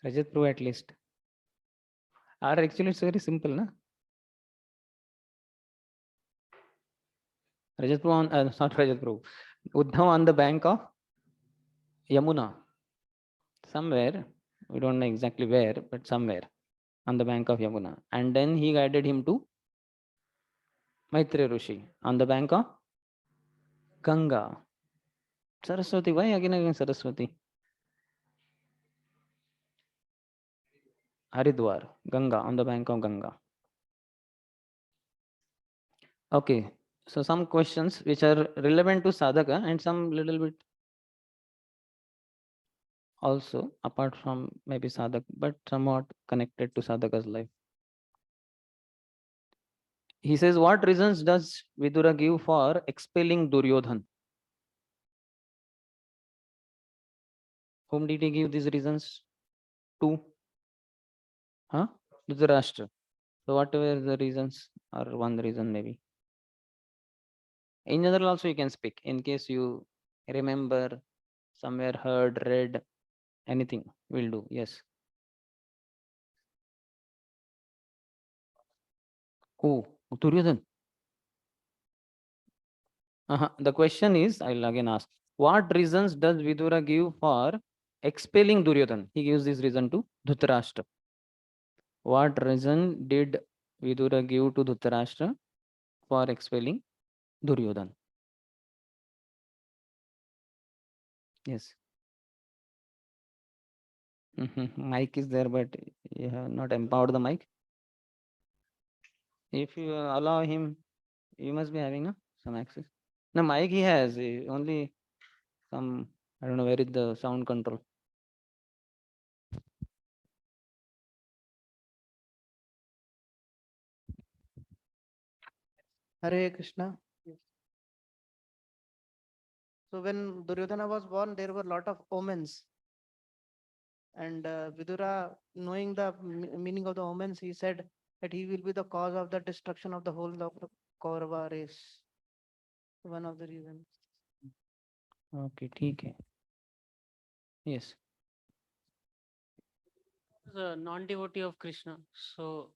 Rajat Prabhu at least. Or actually it's very simple, na? Rajat Prabhu on, not Rajat Prabhu. Uddhav on the bank of Yamuna. Somewhere, we don't know exactly where, but somewhere on the bank of Yamuna. And then he guided him to Maitreya Rishi on the bank of Ganga. Saraswati, why again Saraswati? Haridwar, Ganga, on the bank of Ganga. Okay, so some questions which are relevant to sadhaka and some little bit also apart from maybe sadhak, but somewhat connected to sadhaka's life. He says, what reasons does Vidura give for expelling Duryodhan? Whom did he give these reasons to? Huh? Dhritarashtra. So what were the reasons, or one reason maybe? In general also you can speak in case you remember, somewhere heard, read, anything will do. Yes. Oh, Duryodhan. The question is, I'll again ask, what reasons does Vidura give for expelling Duryodhan? He gives this reason to Dhritarashtra. What reason did Vidura give to Dhritarashtra for expelling Duryodhan? Yes. Mic is there, but you have not empowered the mic. If you allow him, you must be having some access. No, mic he has, only some, I don't know where is the sound control. Hare Krishna. Yes. So when Duryodhana was born, there were a lot of omens. And Vidura, knowing the meaning of the omens, he said that he will be the cause of the destruction of the whole of the Kaurava race. One of the reasons. Okay, ठीक है. Yes. Is a non-devotee of Krishna. So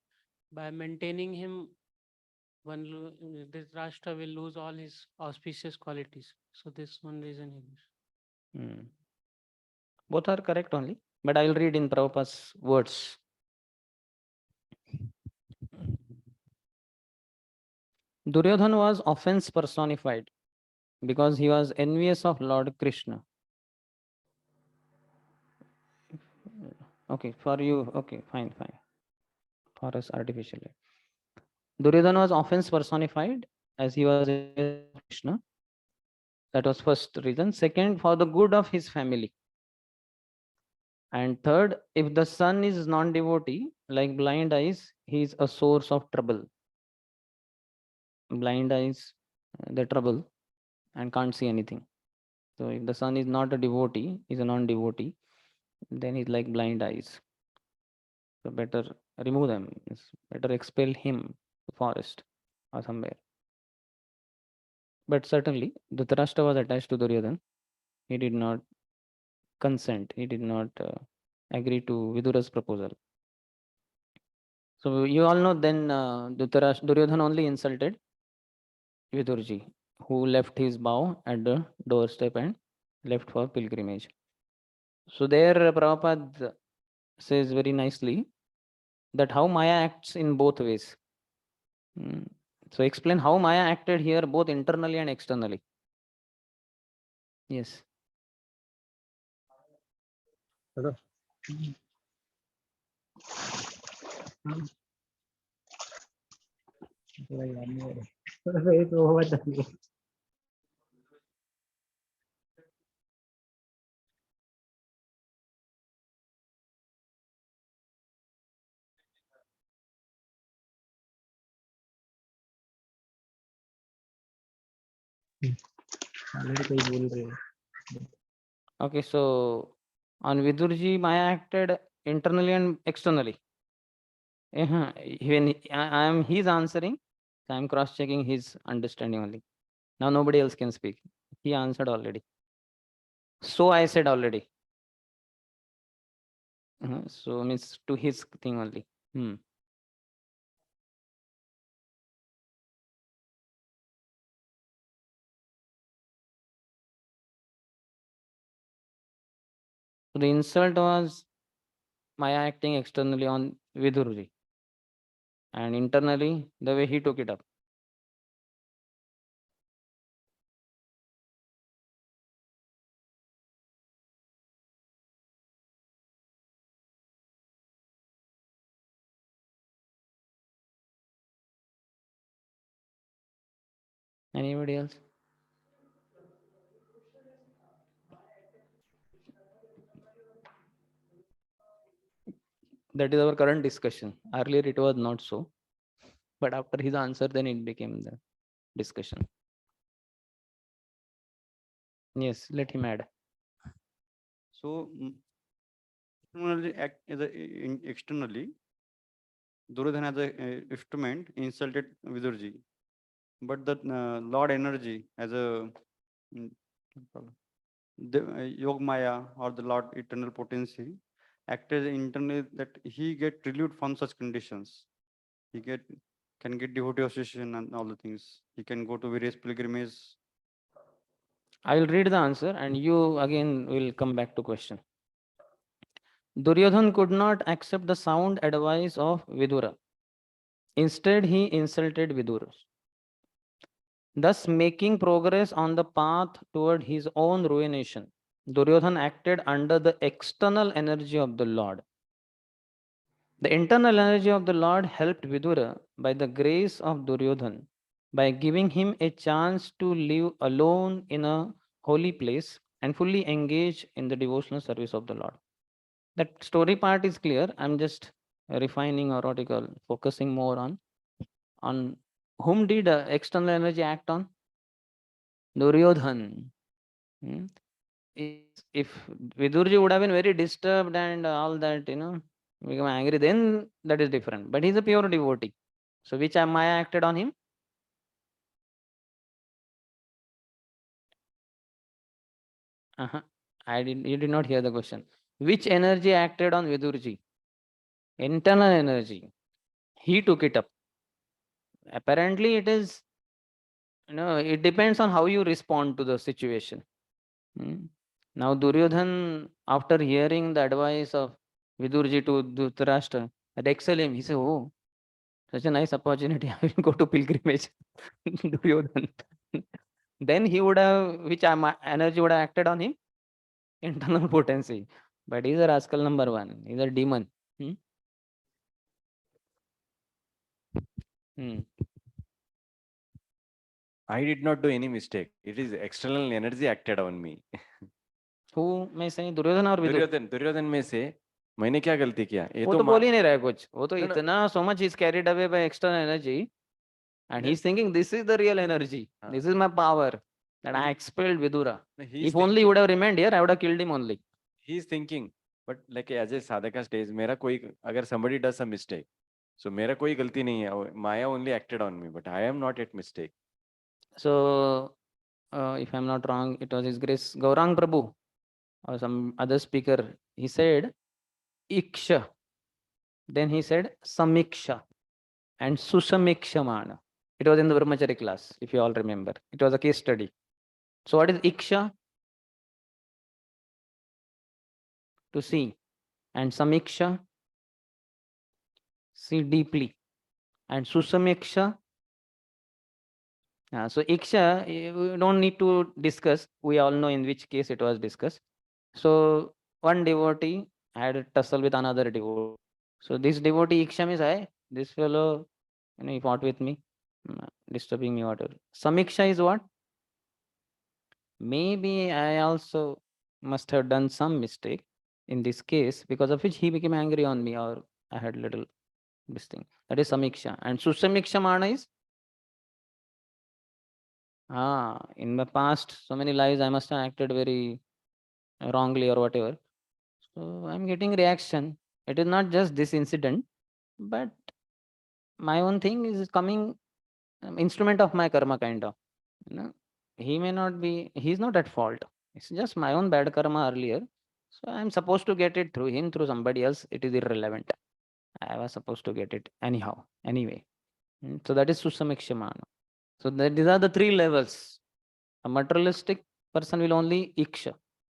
by maintaining him, this Rashtra will lose all his auspicious qualities. So this one reason he gives. Both are correct only, but I will read in Prabhupada's words. Duryodhan was offense personified because he was envious of Lord Krishna. Okay, for you, okay, fine. For us, artificially. Duryodhan was offense personified as he was envious of Krishna. That was first reason. Second, for the good of his family. And third, if the son is non-devotee, like blind eyes, he is a source of trouble. Blind eyes, the trouble, and can't see anything. So if the son is not a devotee, is a non-devotee, then he's like blind eyes. So better remove them. It's better expel him to forest or somewhere. But certainly, Dhritarashtra was attached to Duryodhan. He did not consent. He did not agree to Vidura's proposal. So you all know then Duryodhan only insulted Vidurji, who left his bow at the doorstep and left for pilgrimage. So there Prabhupada says very nicely that how Maya acts in both ways. So explain how Maya acted here both internally and externally. Yes. Hello. Okay, so on Vidurji, Maya acted internally and externally. When I am he's answering, so I am cross-checking his understanding only. Now nobody else can speak. He answered already. So I said already. So means to his thing only. Hmm. So the insult was Maya acting externally on Vidurji, and internally the way he took it up. Anybody else? That is our current discussion. Earlier it was not so, but after his answer, then it became the discussion. Yes, let him add. So externally act as a, externally, Duryodhana as a instrument insulted Vidurji, but the Lord energy as a mm, the Yogmaya or the Lord eternal potency acted internally that he get relieved from such conditions. He get can get devotee association and all the things. He can go to various pilgrimage. I will read the answer and you again will come back to question. Duryodhan could not accept the sound advice of Vidura. Instead, he insulted Vidura, thus making progress on the path toward his own ruination. Duryodhan acted under the external energy of the Lord. The internal energy of the Lord helped Vidura by the grace of Duryodhan by giving him a chance to live alone in a holy place and fully engage in the devotional service of the Lord. That story part is clear. I'm just refining or what you call focusing more on whom did external energy act on? Duryodhan. Hmm. If Vidurji would have been very disturbed and all that, become angry, then that is different. But he's a pure devotee. So which Maya acted on him? Uh-huh. You did not hear the question. Which energy acted on Vidurji? Internal energy. He took it up. Apparently, it is, it depends on how you respond to the situation. Hmm. Now, Duryodhan, after hearing the advice of Vidurji to Dhritarashtra, at him, he said, oh, such a nice opportunity. I will go to pilgrimage. Duryodhan. Then he would have, which energy would have acted on him? Internal potency. But he's a rascal number one. He's a demon. Hmm? Hmm. I did not do any mistake. It is external energy acted on me. Who may say Duryodhan or Vidur? Duryodhan में से मैंने क्या गलती किया? ये वो तो तो बोल ही नहीं रहा है कुछ. वो तो No, no. इतना so much is carried away by external energy, and he's thinking this is the real energy. This is my power that I expelled Vidura. If only he would have remained here, I would have killed him only. he is thinking, but like as a sadhaka stage, मेरा कोई अगर somebody does a mistake, so मेरा कोई गलती नहीं है. Maya only acted on me, but I am not at mistake. So, if I'm not wrong, it was His Grace Gaurang Prabhu or some other speaker. He said Iksha. Then he said Samiksha and Susamikshamana. It was in the Brahmachari class, if you all remember. It was a case study. So, what is Iksha? To see. And Samiksha, see deeply. And Susamiksha, so Iksha, we don't need to discuss. We all know in which case it was discussed. So one devotee had a tussle with another devotee. So this devotee Iksha means, this fellow, he fought with me, disturbing me, whatever. Samiksha is what? Maybe I also must have done some mistake in this case, because of which he became angry on me, or I had little this thing. That is Samiksha. And Susamiksha Mana is, in the past, so many lives I must have acted very wrongly or whatever. So I'm getting reaction. It is not just this incident, but my own thing is coming, instrument of my karma kind of. He may not be, he's not at fault. It's just my own bad karma earlier. So I'm supposed to get it through him, through somebody else. It is irrelevant. I was supposed to get it anyhow, anyway. So that is Susamekshamana. So these are the three levels. A materialistic person will only iksha.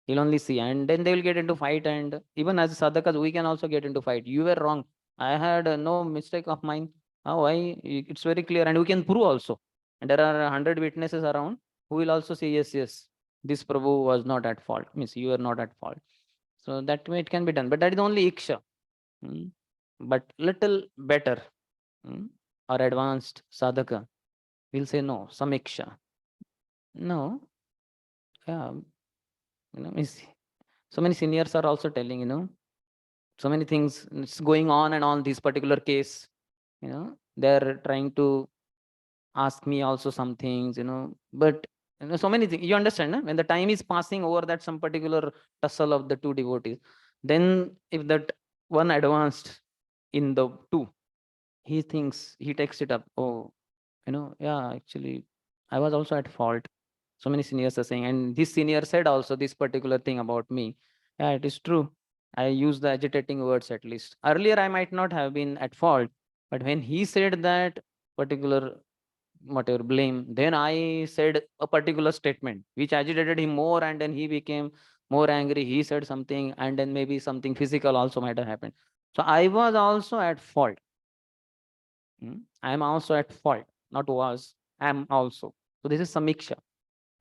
He'll only see, and then they will get into fight. And even as sadhakas, we can also get into fight. You were wrong. I had no mistake of mine. Why? It's very clear, and we can prove also. And there are 100 witnesses around who will also say, yes, yes, this Prabhu was not at fault. Means you are not at fault. So that way it can be done. But that is only iksha. But little better or advanced sadhaka will say no, samiksha. No, yeah, means so many seniors are also telling, so many things it's going on and on this particular case, they're trying to ask me also some things, but so many things. You understand, no? When the time is passing over that some particular tussle of the two devotees, then if that one advanced in the two, he thinks, he takes it up. Oh, yeah, actually, I was also at fault. So many seniors are saying, and this senior said also this particular thing about me. Yeah, it is true. I use the agitating words at least. Earlier, I might not have been at fault, but when he said that particular whatever blame, then I said a particular statement which agitated him more, and then he became more angry. He said something, and then maybe something physical also might have happened. So I was also at fault. I am also at fault, not was, I am also. So this is samiksha.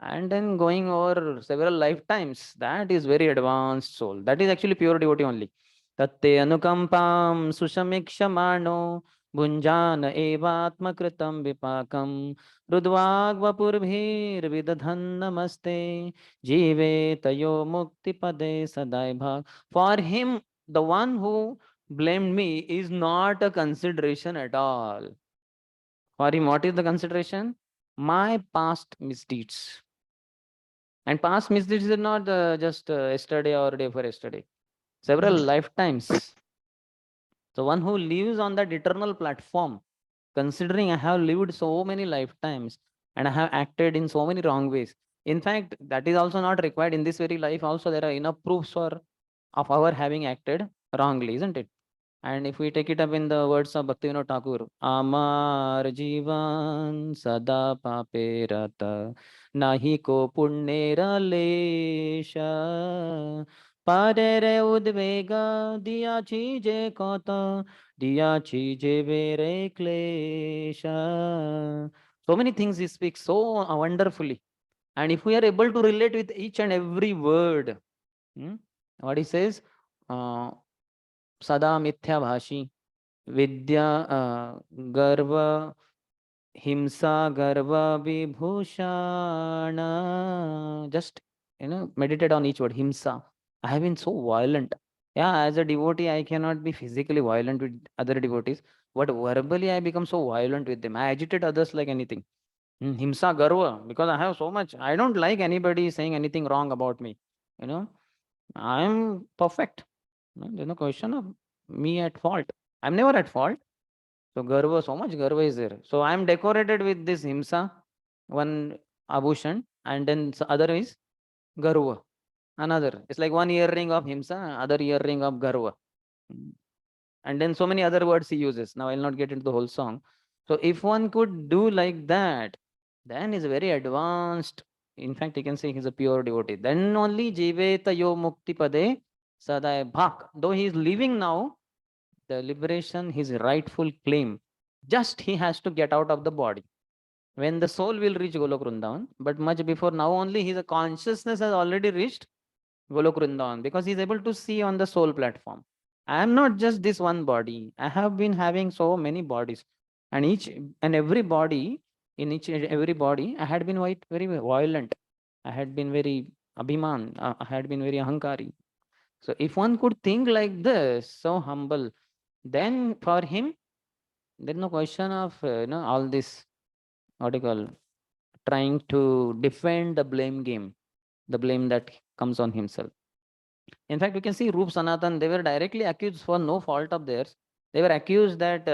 And then going over several lifetimes, that is very advanced soul. That is actually pure devotee only. Tatte anukampam susamikshamano bhunjana evatmakritam vipakam rudvagvapurvir vidadhan namaste jive tayo mukti pade sadai bhag. For him, the one who blamed me is not a consideration at all. For him, what is the consideration? My past misdeeds. And past misdeeds is not just yesterday or day for yesterday. Several lifetimes. So one who lives on that eternal platform, considering I have lived so many lifetimes and I have acted in so many wrong ways. In fact, that is also not required in this very life. Also, there are enough proofs of our having acted wrongly, isn't it? And if we take it up in the words of Bhaktivinoda Thakur, Amar Jivan Sada Pape Rata Nahi ko Punnera Lesha Padere Udvega Dia Chije Kota Dia Chije Vere Klesha. So many things he speaks so wonderfully. And if we are able to relate with each and every word, what he says, Sada Mithya Bhashi. विद्या गर्व himsa garva vibhushana. Just meditate on each word. Himsa. I have been so violent. Yeah, as a devotee, I cannot be physically violent with other devotees, but verbally I become so violent with them. I agitate others like anything. Himsa garva, because I have so much. I don't like anybody saying anything wrong about me. I'm perfect. There's no question of me at fault. I'm never at fault. So garva, so much garva is there. So I am decorated with this himsa, one abhushan, and then other is garva, another. It's like one earring of himsa, other earring of garva. And then so many other words he uses. Now I'll not get into the whole song. So if one could do like that, then he's very advanced. In fact, you can say he's a pure devotee. Then only jiveta yo mukti pade sadai bhak. Though he is living now, the liberation, his rightful claim, just he has to get out of the body. When the soul will reach Golok Vrindavan, but much before now only his consciousness has already reached Golok Vrindavan, because he is able to see on the soul platform. I am not just this one body. I have been having so many bodies, and each and every body, in each and every body, I had been very violent. I had been very abhiman. I had been very ahankari. So if one could think like this, so humble, then for him, there's no question of all this, what do you call, trying to defend the blame game, the blame that comes on himself. In fact, we can see Roop Sanatan, they were directly accused for no fault of theirs. They were accused that,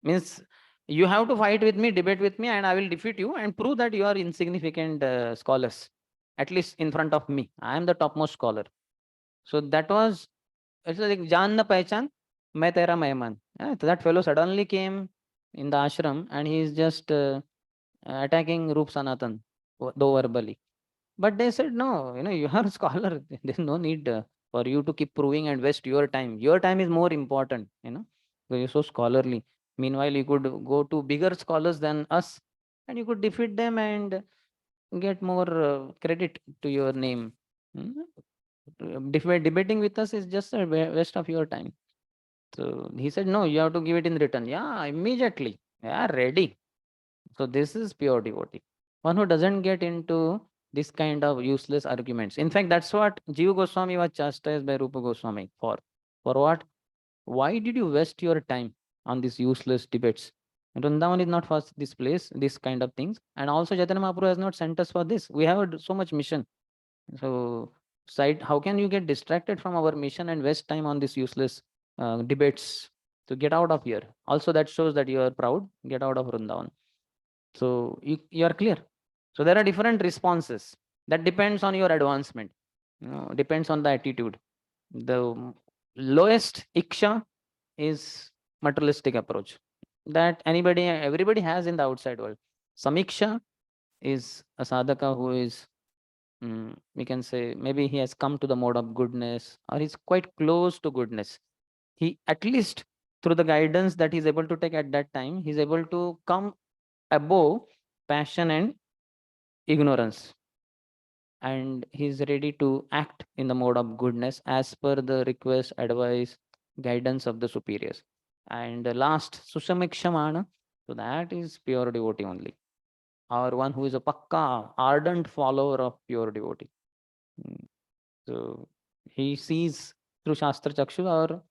means you have to fight with me, debate with me, and I will defeat you and prove that you are insignificant scholars, at least in front of me. I am the topmost scholar. So that was, it's like Jaan na pehchan, मैं तेरा मेहमान. So that fellow suddenly came in the ashram and he is just attacking Roop Sanatan, though verbally. But they said, no, you are a scholar. There's no need for you to keep proving and waste your time. Your time is more important, because you're so scholarly. Meanwhile, you could go to bigger scholars than us and you could defeat them and get more credit to your name. Hmm? Debating with us is just a waste of your time. So he said, no, you have to give it in return. Yeah, immediately. Yeah, ready. So this is pure devotee. One who doesn't get into this kind of useless arguments. In fact, that's what Jiva Goswami was chastised by Rupa Goswami for. For what? Why did you waste your time on these useless debates? Vrindavan is not for this place, this kind of things. And also Chaitanya Mahaprabhu has not sent us for this. We have so much mission. So how can you get distracted from our mission and waste time on these useless debates? So get out of here. Also that shows that you are proud. Get out of Vrindavan. So you are clear. So there are different responses. That depends on your advancement. Depends on the attitude. The lowest iksha is materialistic approach that everybody has in the outside world. Samiksha is a sadhaka who is, we can say, maybe he has come to the mode of goodness or he's quite close to goodness. He, at least through the guidance that he's able to take at that time, he's able to come above passion and ignorance, and he's ready to act in the mode of goodness as per the request, advice, guidance of the superiors. And the last, Susamikshamana, so that is pure devotee only, or one who is a pakka, ardent follower of pure devotee. So he sees through Shastra Chakshu or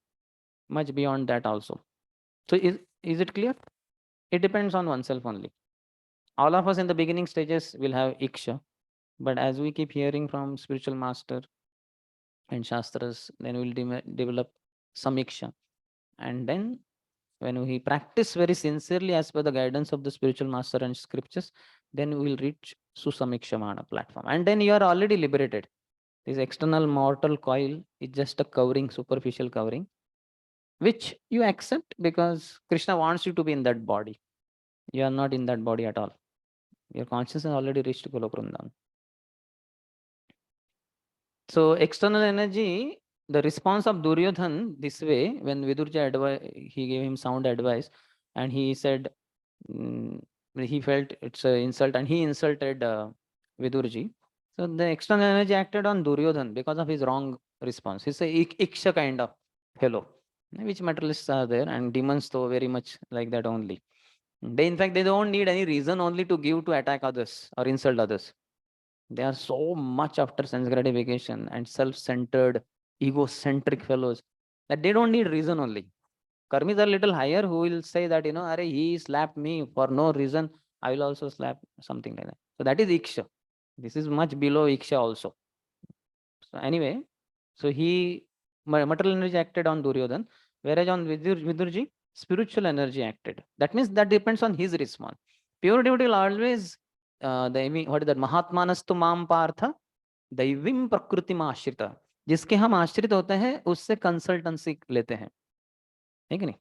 much beyond that also. So is it clear? It depends on oneself only. All of us in the beginning stages will have iksha, but as we keep hearing from spiritual master and shastras, then we'll develop samiksha. And then when we practice very sincerely as per the guidance of the spiritual master and scriptures, then we will reach Susamikshamana platform. And then you are already liberated. This external mortal coil is just a covering, superficial covering, which you accept because Krishna wants you to be in that body. You are not in that body at all. Your consciousness has already reached Goloka Vrindavan. So external energy, the response of Duryodhan this way, when Vidurja he gave him sound advice, and he said, he felt it's an insult, and he insulted Vidurji. So the external energy acted on Duryodhan because of his wrong response. He's a iksha kind of fellow, which materialists are there, and demons though very much like that only. In fact, they don't need any reason only to give to attack others or insult others. They are so much after sense gratification and self-centered, egocentric fellows that they don't need reason only. Karmis are little higher who will say that, Are he slapped me for no reason. I will also slap, something like that. So that is Iksha. This is much below Iksha also. So anyway, so material energy acted on Duryodhan, whereas on Vidurji, spiritual energy acted. That means that depends on his response. Pure devotee will always, what is that? Mahatmanastu mam partha, दैविम प्रकृति में आश्रित, जिसके हम आश्रित होते हैं उससे consultancy लेते हैं, है कि नहीं?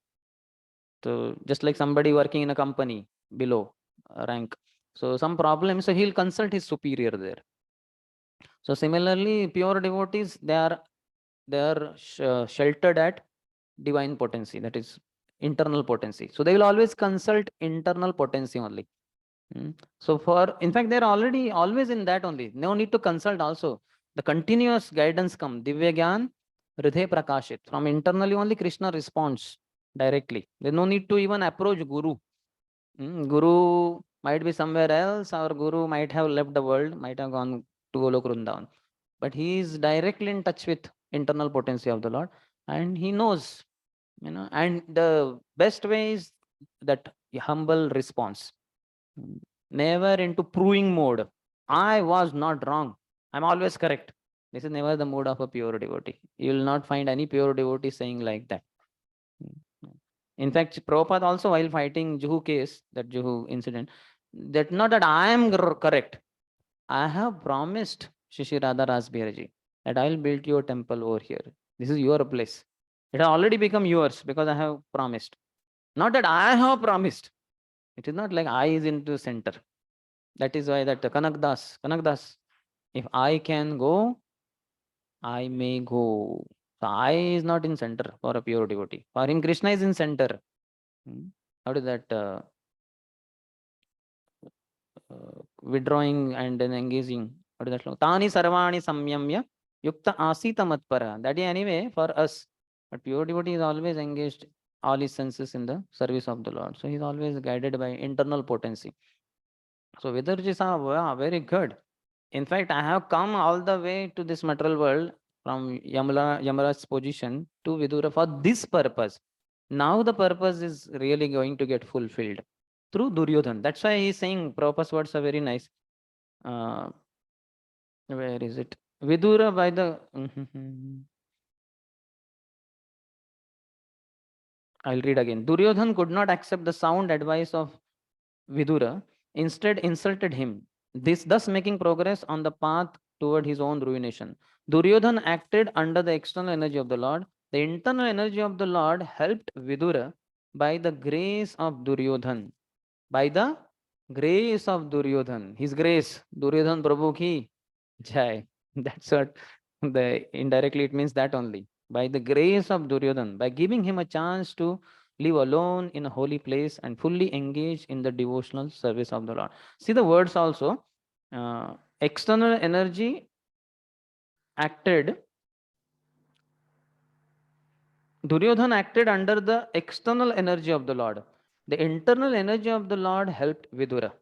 So just like somebody working in a company below rank, so some problem, so he'll consult his superior there. So similarly, pure devotees, they are sheltered at divine potency, that is internal potency. So they will always consult internal potency only. So in fact, they're already always in that only. No need to consult also. The continuous guidance come. Divya Gyan, Hridaya Prakashit. From internally only Krishna responds directly. There's no need to even approach Guru. Guru might be somewhere else, or Guru might have left the world, might have gone to Golok Vrindavan. But he is directly in touch with internal potency of the Lord, and he knows, and the best way is that humble response. Never into proving mode. I was not wrong. I'm always correct. This is never the mode of a pure devotee. You will not find any pure devotee saying like that. In fact, Prabhupada also, while fighting Juhu case, that Juhu incident, that not that I am correct. I have promised Shishi Radha Rasbiharaji that I'll build you a temple over here. This is your place. It has already become yours because I have promised. Not that I have promised. It is not like I is into center. That is why that Kanakdas, if I can go, I may go. So I is not in center for a pure devotee. For him, Krishna is in center. How does that withdrawing and then engaging? What is that? Tani sarvani samyamya yukta asita matpara. That is anyway for us. But pure devotee is always engaged all his senses in the service of the Lord. So he is always guided by internal potency. So Vidurji Sahab, wow, very good. In fact, I have come all the way to this material world from Yamaraj's position to Vidura for this purpose. Now the purpose is really going to get fulfilled through Duryodhan. That's why he's saying Prabhupada's words are very nice. Where is it? Vidura by the... I'll read again. Duryodhan could not accept the sound advice of Vidura, instead insulted him, this thus making progress on the path toward his own ruination. Duryodhan acted under the external energy of the Lord. The internal energy of the Lord helped Vidura by the grace of Duryodhan. By the grace of Duryodhan. His grace. Duryodhan Prabhu ki jai. That's what the indirectly it means that only. By the grace of Duryodhan, by giving him a chance to live alone in a holy place and fully engage in the devotional service of the Lord. See the words also. External energy acted. Duryodhan acted under the external energy of the Lord. The internal energy of the Lord helped Vidura.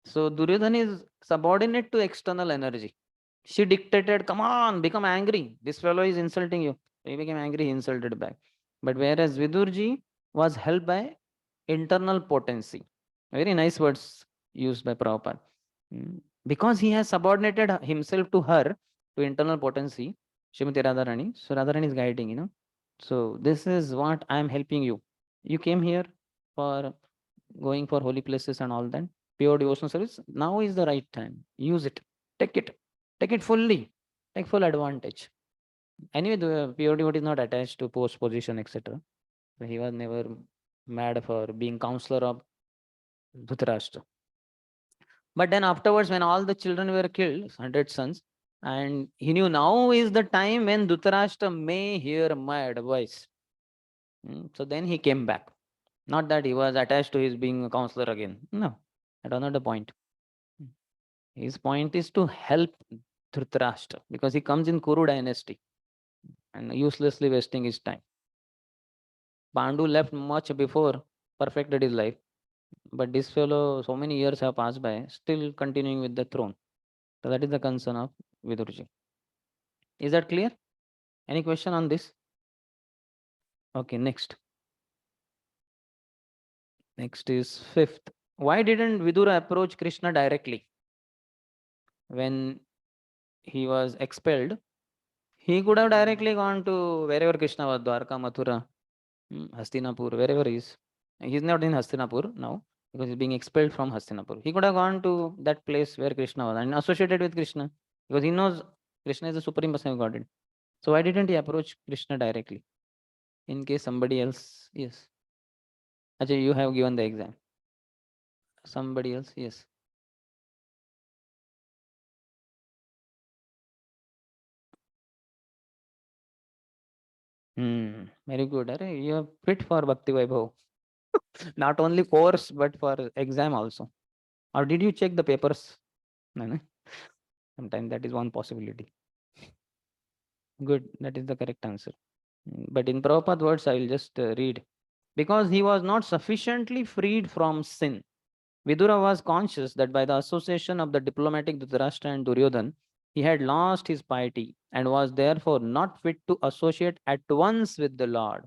So Duryodhan is subordinate to external energy. She dictated, come on, become angry. This fellow is insulting you. He became angry, he insulted back. But whereas Vidurji was helped by internal potency. Very nice words used by Prabhupada. Because he has subordinated himself to her, to internal potency, Srimati Radharani. So Radharani is guiding, So this is what I am helping you. You came here for going for holy places and all that. Pure devotional service. Now is the right time. Use it. Take it. Take it fully. Take full advantage. Anyway, the pure devotee is not attached to post position, etc. So he was never mad for being counselor of Dhritarashtra. But then afterwards, when all the children were killed, 100 sons, and he knew now is the time when Dhritarashtra may hear my advice. So then he came back. Not that he was attached to his being a counselor again. No, that was not the point. His point is to help Dhritarashtra because he comes in Kuru dynasty and uselessly wasting his time. Pandu left much before perfected his life, but this fellow, so many years have passed by, still continuing with the throne. So that is the concern of Vidurji. Is that clear? Any question on this? Okay, next. Next is fifth. Why didn't Vidura approach Krishna directly when he was expelled? He could have directly gone to wherever Krishna was, Dwarka, Mathura, Hastinapur, wherever he is. He's not in Hastinapur now because he's being expelled from Hastinapur. He could have gone to that place where Krishna was and associated with Krishna because he knows Krishna is the supreme person of Godhead. So why didn't he approach Krishna directly? In case somebody else, yes. Ajay, you have given the exam. Somebody else, yes. Very good. Arey, you are fit for Bhakti Vaibhav. Not only course, but for exam also. Or did you check the papers? No, no. Sometimes that is one possibility. Good, that is the correct answer. But in Prabhupada words, I will just read. Because he was not sufficiently freed from sin. Vidura was conscious that by the association of the diplomatic Dhritarashtra and Duryodhan, he had lost his piety and was therefore not fit to associate at once with the Lord.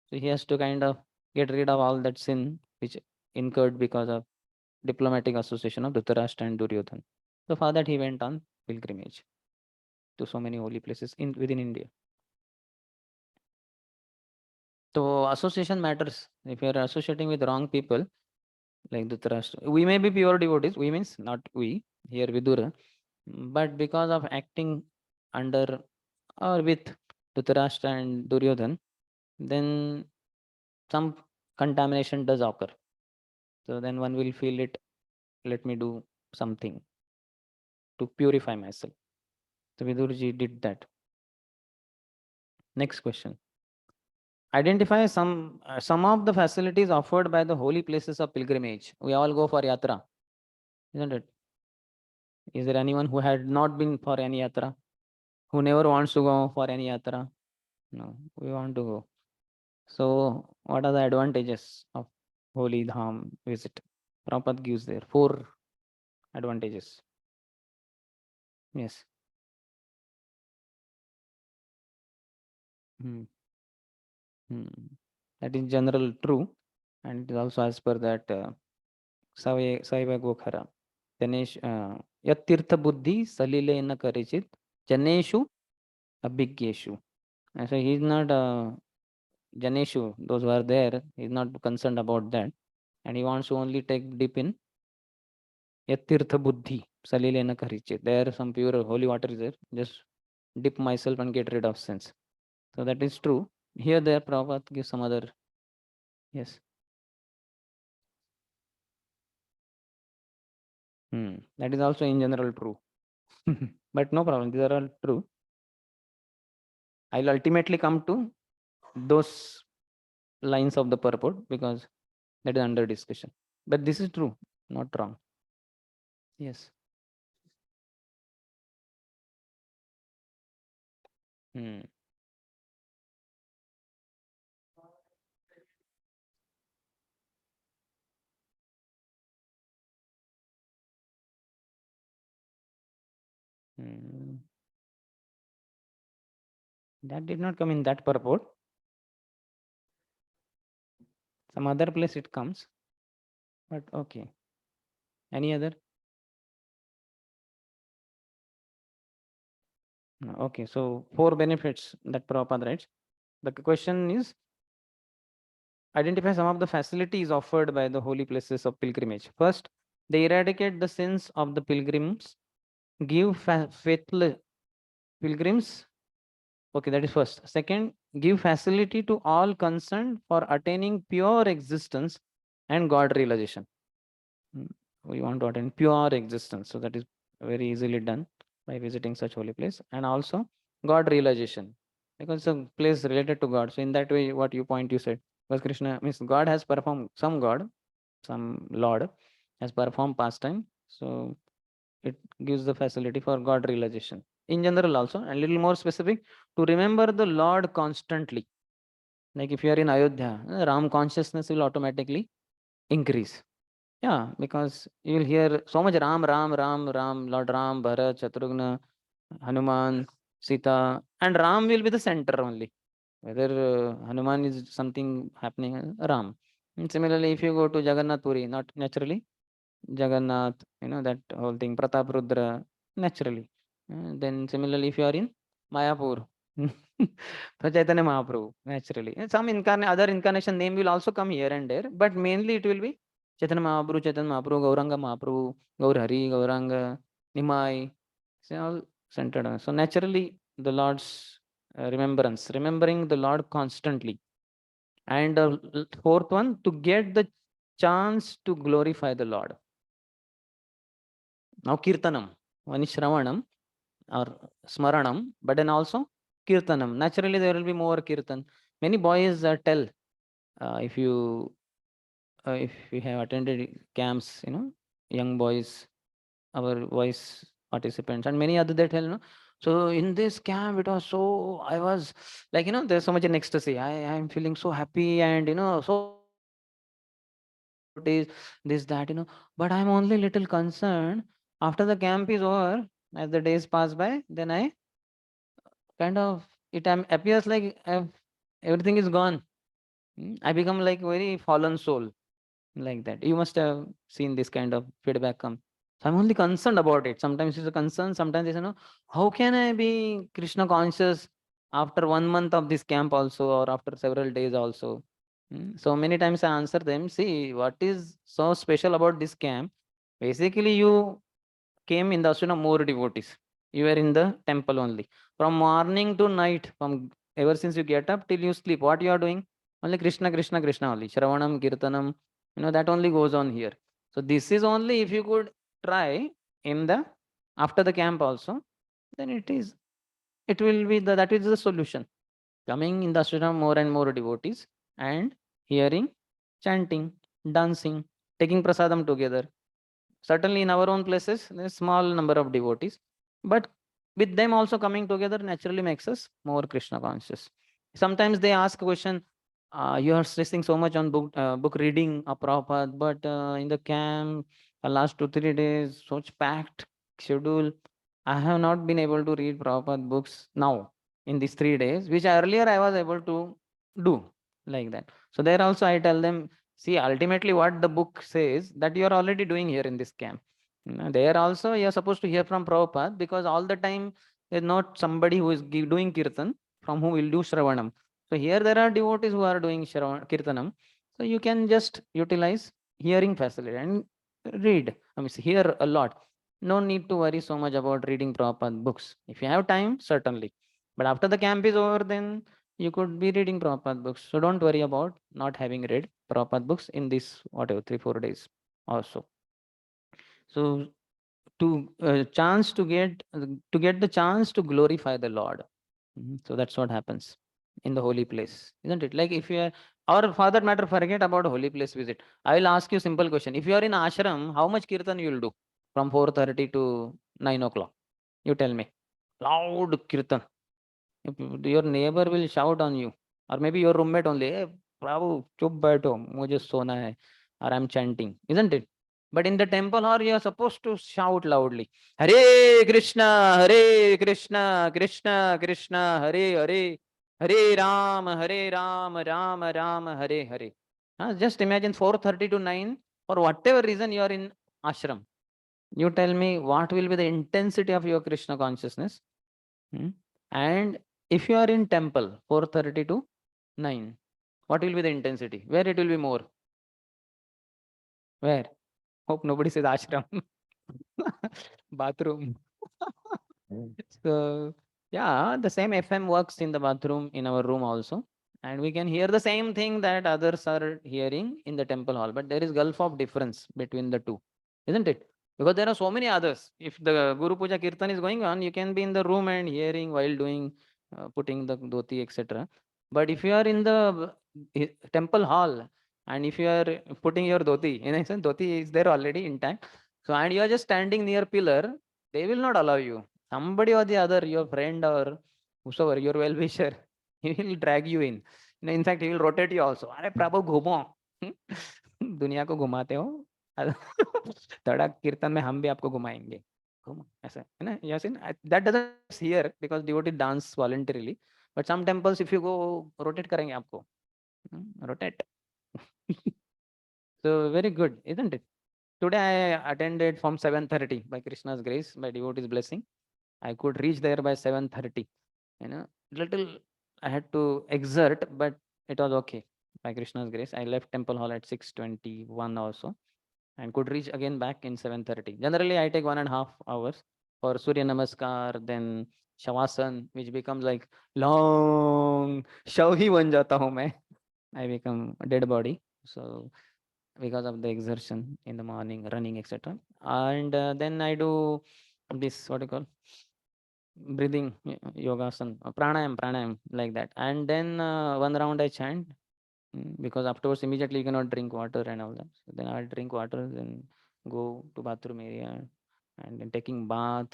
So he has to kind of get rid of all that sin which incurred because of diplomatic association of Dhritarashtra and Duryodhan. So for that he went on pilgrimage to so many holy places within India. So association matters. If you are associating with wrong people, like Dhritarashtra, we may be pure devotees, we means not we, here Vidura, but because of acting under or with Dhritarashtra and Duryodhan, then some contamination does occur. So then one will feel it, let me do something to purify myself. So Vidurji did that. Next question. Identify some of the facilities offered by the holy places of pilgrimage. We all go for yatra, isn't it? Is there anyone who had not been for any yatra? Who never wants to go for any yatra? No, we want to go. So, what are the advantages of holy dham visit? Prabhupada gives there 4 advantages. Yes. Hmm. Hmm. That is general true, and it is also as per that Saiva Gokhara. Janesh Yat Tirtha Buddhi Salile na Karichit Janeshu Abhigyeshu. And so he is not Janeshu, those who are there, he is not concerned about that. And he wants to only take dip in Yatirtha Buddhi, Salilena Kariche. There some pure holy water is there. Just dip myself and get rid of sins. So that is true. Here there Prabhupada gives some other. Yes. That is also in general true. But no problem. These are all true. I will ultimately come to those lines of the purport because that is under discussion. But this is true, not wrong. Yes. Hmm. Hmm. That did not come in that purport. Some other place it comes. But okay. Any other? No, okay, so 4 benefits that Prabhupada writes. The question is identify some of the facilities offered by the holy places of pilgrimage. First, they eradicate the sins of the pilgrims, give faithful pilgrims. Okay, that is first. Second, give facility to all concerned for attaining pure existence and God realization. We want to attain pure existence. So that is very easily done by visiting such holy place. And also God realization, because it's a place related to God. So in that way, what you said, because Krishna means God has performed, some God, some Lord has performed pastime. So it gives the facility for God realization. In general also, and little more specific, to remember the Lord constantly. Like if you are in Ayodhya, Ram consciousness will automatically increase. Yeah, because you will hear so much Ram, Ram, Ram, Ram, Lord Ram, Bharat, Shatrughna, Hanuman, Sita, and Ram will be the center only. Whether Hanuman is something happening, Ram. And similarly, if you go to Jagannath Puri, not naturally, Jagannath, that whole thing, Pratap Rudra, naturally. Then similarly, if you are in Mayapur, so Chaitanya Mahaprabhu, naturally. And some other incarnation name will also come here and there, but mainly it will be Chaitanya Mahaprabhu, Gauranga Mahaprabhu, Gaur Hari, Gauranga, Nimai, so all centered on. So naturally, the Lord's remembrance, remembering the Lord constantly. And fourth one, to get the chance to glorify the Lord. Now Kirtanam, one is Shravanam or Smaranam, but then also Kirtanam. Naturally, there will be more Kirtan. Many boys tell if you have attended camps, young boys, our voice participants, and many other they tell, so in this camp it was so, I was like, there's so much in ecstasy. I am feeling so happy and so devotees, this, that, but I'm only little concerned after the camp is over, as the days pass by, then I kind of, appears like everything is gone. I become like very fallen soul, like that. You must have seen this kind of feedback come. So I'm only concerned about it. Sometimes it's a concern, sometimes it's, how can I be Krishna conscious after 1 month of this camp also, or after several days also? So many times I answer them, see, what is so special about this camp? Basically, you came in the asuna more devotees. You are in the temple only. From morning to night, from ever since you get up till you sleep, what you are doing? Only Krishna, Krishna, Krishna only. Shravanam, Kirtanam, that only goes on here. So this is only if you could try in the after the camp also, then it will be that is the solution. Coming in the ashram more and more devotees and hearing, chanting, dancing, taking prasadam together. Certainly in our own places, there's small number of devotees, but with them also coming together naturally makes us more Krishna conscious. Sometimes they ask a question, you are stressing so much on book reading, Prabhupada, but in the camp, the last 2 3 days, such packed schedule, I have not been able to read Prabhupada books now in these 3 days, which earlier I was able to do like that. So there also I tell them, see, ultimately what the book says that you are already doing here in this camp. There also you are supposed to hear from Prabhupada because all the time there is not somebody who is doing kirtan from whom will do Shravanam. So here there are devotees who are doing Kirtanam. So you can just utilize hearing facility and read. I mean, hear a lot. No need to worry so much about reading Prabhupada books. If you have time, certainly. But after the camp is over, then you could be reading Prabhupada books. So don't worry about not having read Prabhupada books in this whatever 3 4 days also. So to chance to get the chance to glorify the Lord. So that's what happens in the holy place, isn't it? Like if you are, or for that matter, forget about holy place visit. I will ask you simple question. If you are in ashram, how much kirtan you will do from 4:30 to 9 o'clock? You tell me. Loud kirtan. Your neighbor will shout on you, or maybe your roommate only. Hey, Prabhu, chup baitho, mujhe sona hai, or I'm chanting, isn't it? But in the temple hall, you are supposed to shout loudly. Hare Krishna, Hare Krishna, Krishna Krishna, Hare Hare, Hare Ram, Hare Ram, Ram Ram, Hare Hare. Just imagine 4:30 to 9, for whatever reason you are in ashram. You tell me what will be the intensity of your Krishna consciousness. Hmm? And if you are in temple 4:30 to 9, what will be the intensity? Where it will be more? Where? Hope nobody says ashram. Bathroom. So yeah, the same FM works in the bathroom in our room also. And we can hear the same thing that others are hearing in the temple hall. But there is gulf of difference between the two, isn't it? Because there are so many others. If the Guru Puja Kirtan is going on, you can be in the room and hearing while doing, putting the dhoti, etc. But if you are in the temple hall and if you are putting your dhoti, in a sense, dhoti is there already intact. So, and you are just standing near pillar, they will not allow you. Somebody or the other, your friend or whosoever, your well-wisher, he will drag you in. In fact, he will rotate you also. अरे प्रभु घूमो दुनिया को घुमाते हो थोड़ा कीर्तन में हम भी आपको घुमाएंगे घूमो ऐसा है ना Yasin that doesn't here because devotee dance voluntarily but some temples if you go rotate करेंगे आपको rotate so very good isn't it today I attended from 7:30 by Krishna's grace by devotee's blessing I could reach there by 7:30 little I had to exert but it was okay by Krishna's grace I left temple hall at 6:21 also and could reach again back in 7:30. Generally, I take 1.5 hours for Surya Namaskar, then Shavasana, which becomes like long. Shav hi ban jata hu main. I become a dead body. So because of the exertion in the morning, running, etc. And then I do this what you call breathing yogasan, pranayam like that. And then one round I chant because afterwards immediately you cannot drink water and all that. So then I'll drink water, then go to bathroom area and then taking bath,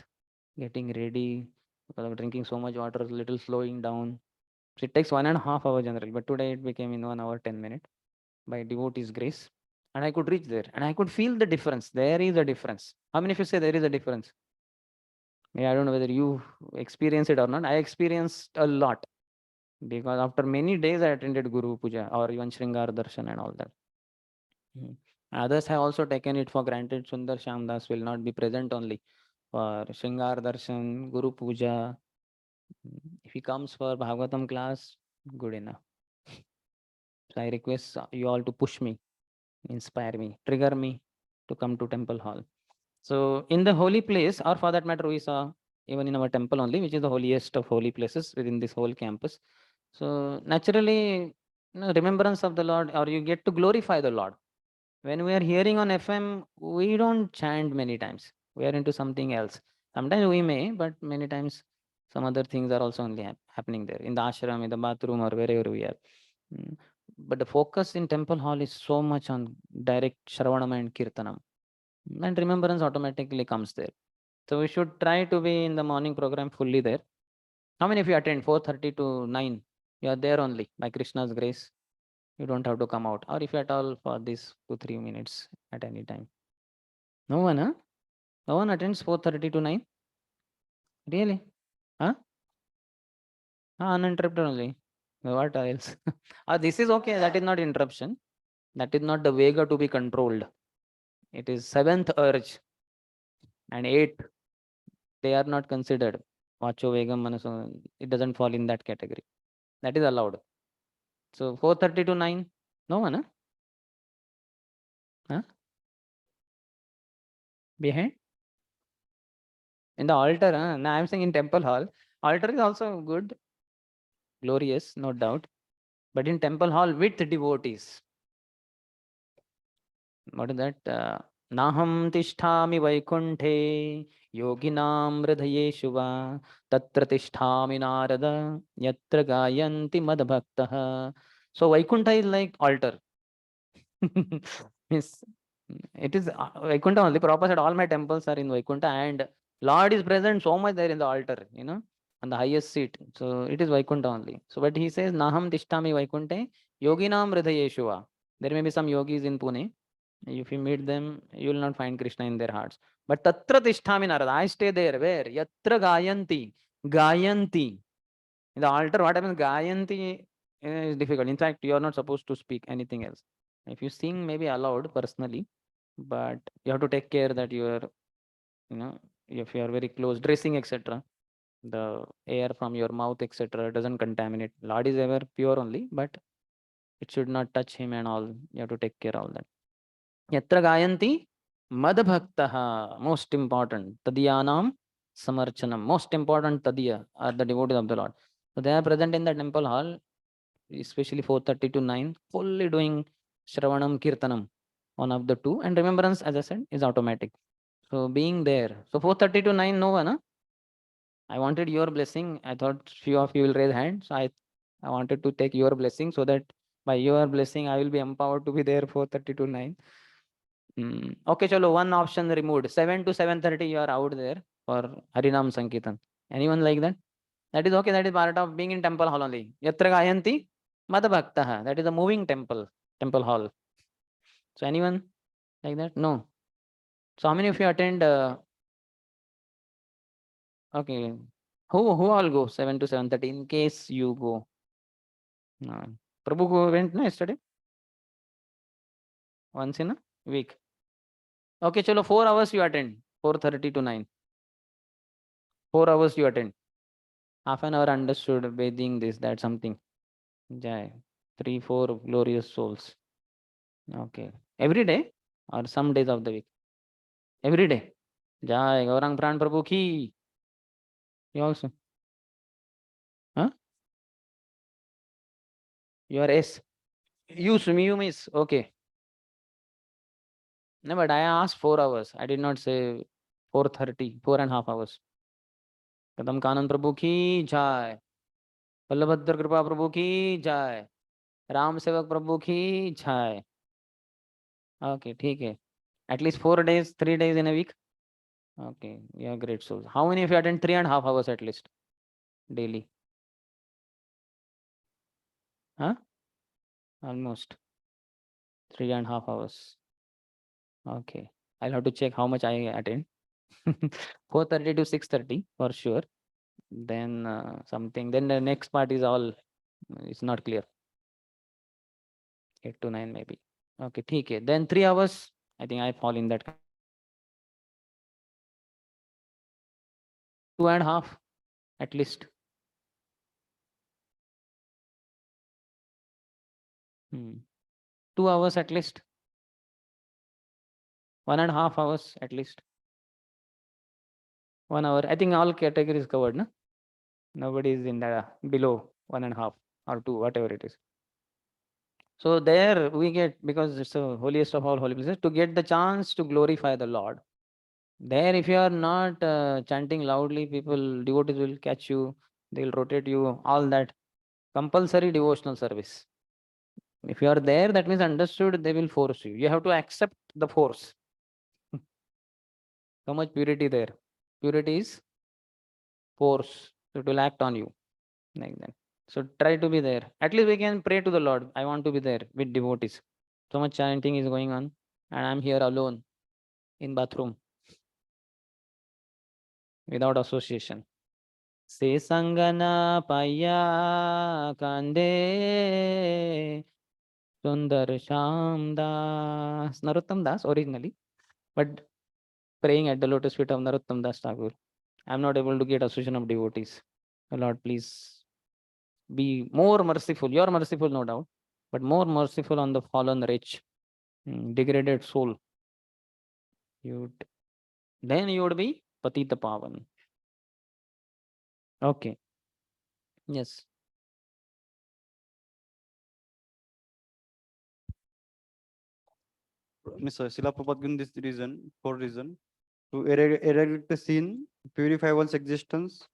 getting ready because of drinking so much water, little slowing down. So it takes 1.5 hours generally, but today it became in 1 hour 10 minutes by devotee's grace. And I could reach there and I could feel the difference. There is a difference. How many of you say there is a difference? Yeah, I don't know whether you experience it or not. I experienced a lot because after many days I attended Guru Puja or even Shringar Darshan and all that. Others have also taken it for granted. Sundar Shamdas will not be present only for Shringar Darshan, Guru Puja. If he comes for Bhagavatam class, good enough. So I request you all to push me, inspire me, trigger me to come to temple hall. So in the holy place, or for that matter, we saw even in our temple only, which is the holiest of holy places within this whole campus. So naturally, remembrance of the Lord, or you get to glorify the Lord. When we are hearing on FM, we don't chant many times. We are into something else. Sometimes we may, but many times some other things are also only happening there in the ashram, in the bathroom, or wherever we are. Mm. But the focus in temple hall is so much on direct Shravanam and Kirtanam. And remembrance automatically comes there. So we should try to be in the morning program fully there. How many of you attend 4:30 to 9? You are there only by Krishna's grace. You don't have to come out. Or if at all for these 2-3 minutes at any time. No one, huh? No one attends 4:30 to 9? Really? Huh? Uninterrupted only. What else? This is okay. That is not interruption. That is not the Vega to be controlled. It is seventh urge and eighth. They are not considered. Vacho Vegam Manaso. It doesn't fall in that category. That is allowed. So 4:30 to 9. No one, huh? Huh? Behind? In the altar, huh? No, I'm saying in temple hall. Altar is also good, glorious, no doubt. But in temple hall with devotees. What is that? Naham tisthami vaikunte yoginam hridayeshu va tatra tisthami narada yatra gayanti madbhaktaha. So Vaikunta is like altar. Yes, it is Vaikunta only. Prabhupada said all my temples are in Vaikunta and Lord is present so much there in the altar, on the highest seat. So it is Vaikunta only. So but he says, Naham tishtami Vaikunte yoginam hridayeshuva. There may be some yogis in Pune. If you meet them, you will not find Krishna in their hearts. But tatra tishtami narada. I stay there. Where? Yatra gayanti. Gayanti. In the altar, what happens? Gayanti is difficult. In fact, you are not supposed to speak anything else. If you sing, maybe allowed personally, but you have to take care that you are, if you are very close, dressing, etc. The air from your mouth, etc., doesn't contaminate. Lord is ever pure only, but it should not touch him and all. You have to take care of all that. Yatra gayanti madbhaktaha. Most important. Tadiyanam samarchanam. Most important tadiya are the devotees of the Lord. So they are present in the temple hall, especially 4:30 to 9, fully doing Shravanam Kirtanam, one of the two. And remembrance, as I said, is automatic. So being there. So 4:30 to 9, no one, huh? I wanted your blessing. I thought few of you will raise hands. So I wanted to take your blessing so that by your blessing, I will be empowered to be there 4:30 to 9. Okay, chalo, one option removed. 7 to 7:30, you are out there for Harinam Sankirtan. Anyone like that? That is okay. That is part of being in temple hall only. Yatra gayanti madbhaktaha. That is a moving temple hall. So anyone like that? No. So how many of you attend? Okay. Who all go 7 to 7:30 in case you go? No. Prabhu went no yesterday? Once in a week. Okay, chalo, 4 hours you attend. 4:30 to 9. 4 hours you attend. Half an hour understood, bathing, this, that, something. Jai. 3, 4 glorious souls. Okay. Every day or some days of the week? Every day. Jai. Gaurang Pran Prabhu ki. You also. Huh? You are S. You miss. Okay. No, but I asked 4 hours. I did not say 4:30, 4.5 hours. Kadam Kanan Prabhu ki jai. Vallabhadra Kripa Prabhu ki jai. Ram Sevak Prabhu ki jai. Okay, ठीक है. At least 4 days, 3 days in a week. Okay, yeah, great souls. How many of you attend 3.5 hours at least daily? Huh? Almost 3.5 hours. Okay, I'll have to check how much I attend. 4:30 to 6:30 for sure. Then something. Then the next part is all. It's not clear. 8 to 9 maybe. Okay, ठीक है. Then 3 hours. I think I fall in that. 2.5 at least. 2 hours at least. 1.5 hours at least. 1 hour. I think all categories covered, no? Nobody is in the below 1.5 or 2, whatever it is. So there we get, because it's the holiest of all holy places, to get the chance to glorify the Lord. There, if you are not chanting loudly, devotees will catch you, they will rotate you, all that. Compulsory devotional service. If you are there, that means understood, they will force you. You have to accept the force. So much purity there. Purity is force. So it will act on you like that. So try to be there. At least we can pray to the Lord. I want to be there with devotees. So much chanting is going on, and I'm here alone in bathroom without association. Se sangana paya kande Sundar Sham Das. Narottam Das originally, but praying at the lotus feet of Narottam Das Thakur. I'm not able to get association of devotees. So Lord, please be more merciful. You're merciful, no doubt, but more merciful on the fallen, rich, degraded soul. Then you would be Patita Pavan. Okay. Yes. Mr. Srila Prabhupada given this reason, for reason, to eradicate the sin, purify one's existence,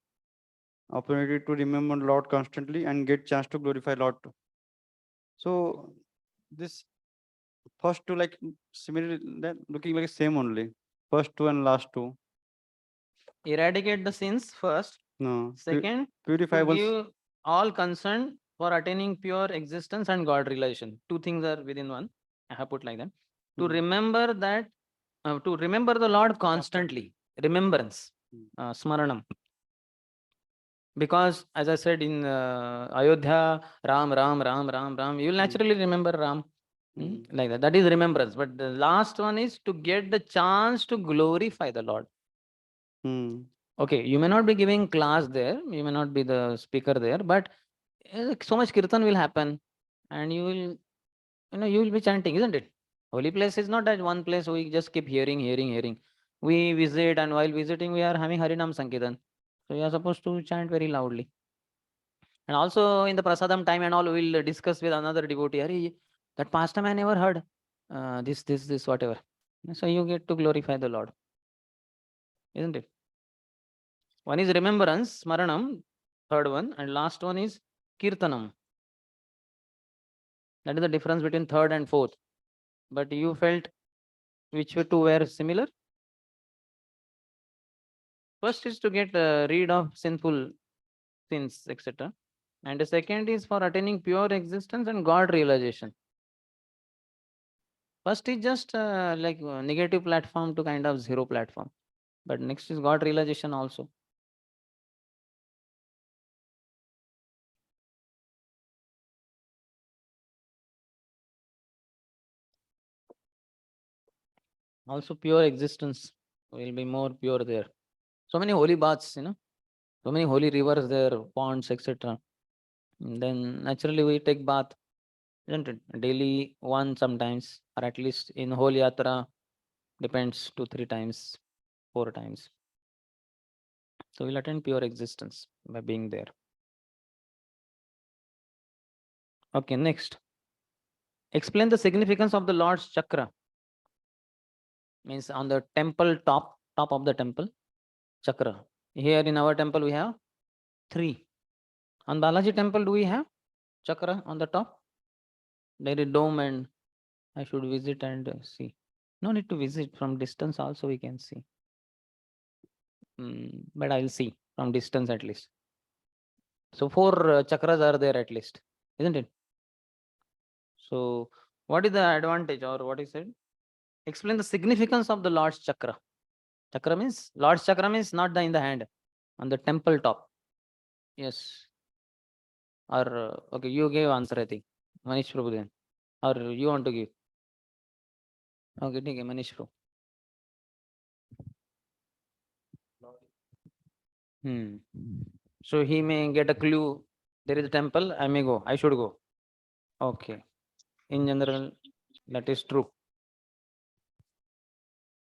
opportunity to remember Lord constantly, and get chance to glorify Lord too. So this first two, like similarly, that looking like same only. First two and last two. Eradicate the sins first. No. Second, Purify to one's. give all concern for attaining pure existence and God realization. Two things are within one. I have put like that. To Hmm. remember that, to remember the Lord constantly. Remembrance, smaranam. Because as I said in Ayodhya, Ram, Ram, Ram, Ram, Ram, you will naturally remember Ram. Like that. That is remembrance. But the last one is to get the chance to glorify the Lord. Okay, you may not be giving class there, you may not be the speaker there, but so much kirtan will happen, and you will be chanting, isn't it? Holy place is not that one place we just keep hearing. We visit, and while visiting, we are having Harinam Sankirtan. So you are supposed to chant very loudly. And also in the prasadam time and all, we'll discuss with another devotee. Arey, that pastime I never heard. This, whatever. So you get to glorify the Lord, isn't it? One is remembrance, smaranam, third one, and last one is kirtanam. That is the difference between third and fourth. But you felt which two were similar? First is to get rid of sinful sins, etc. And the second is for attaining pure existence and God realization. First is just like negative platform to kind of zero platform. But next is God realization also. Also pure existence will be more pure there. So many holy baths, so many holy rivers there, ponds, etc. Then naturally we take bath, isn't it? Daily one sometimes, or at least in whole yatra, depends 2-3 times, 4 times. So we'll attain pure existence by being there. Okay, next. Explain the significance of the Lord's chakra. Means on the temple top of the temple, chakra. Here in our temple we have 3. On Balaji temple, do we have chakra on the top? There is dome, and I should visit and see. No need to visit, from distance also we can see. But I'll see from distance at least. So 4 chakras are there at least, isn't it? So what is the advantage, or what is it? Explain the significance of the Lord's chakra. Chakra means, Lord's chakra means not in the hand, on the temple top. Yes. Or okay, you gave answer, I think. Manish Prabhu then. Or you want to give? Okay, okay, Manish Prabhu. So he may get a clue. There is a temple, I may go. I should go. Okay. In general, that is true.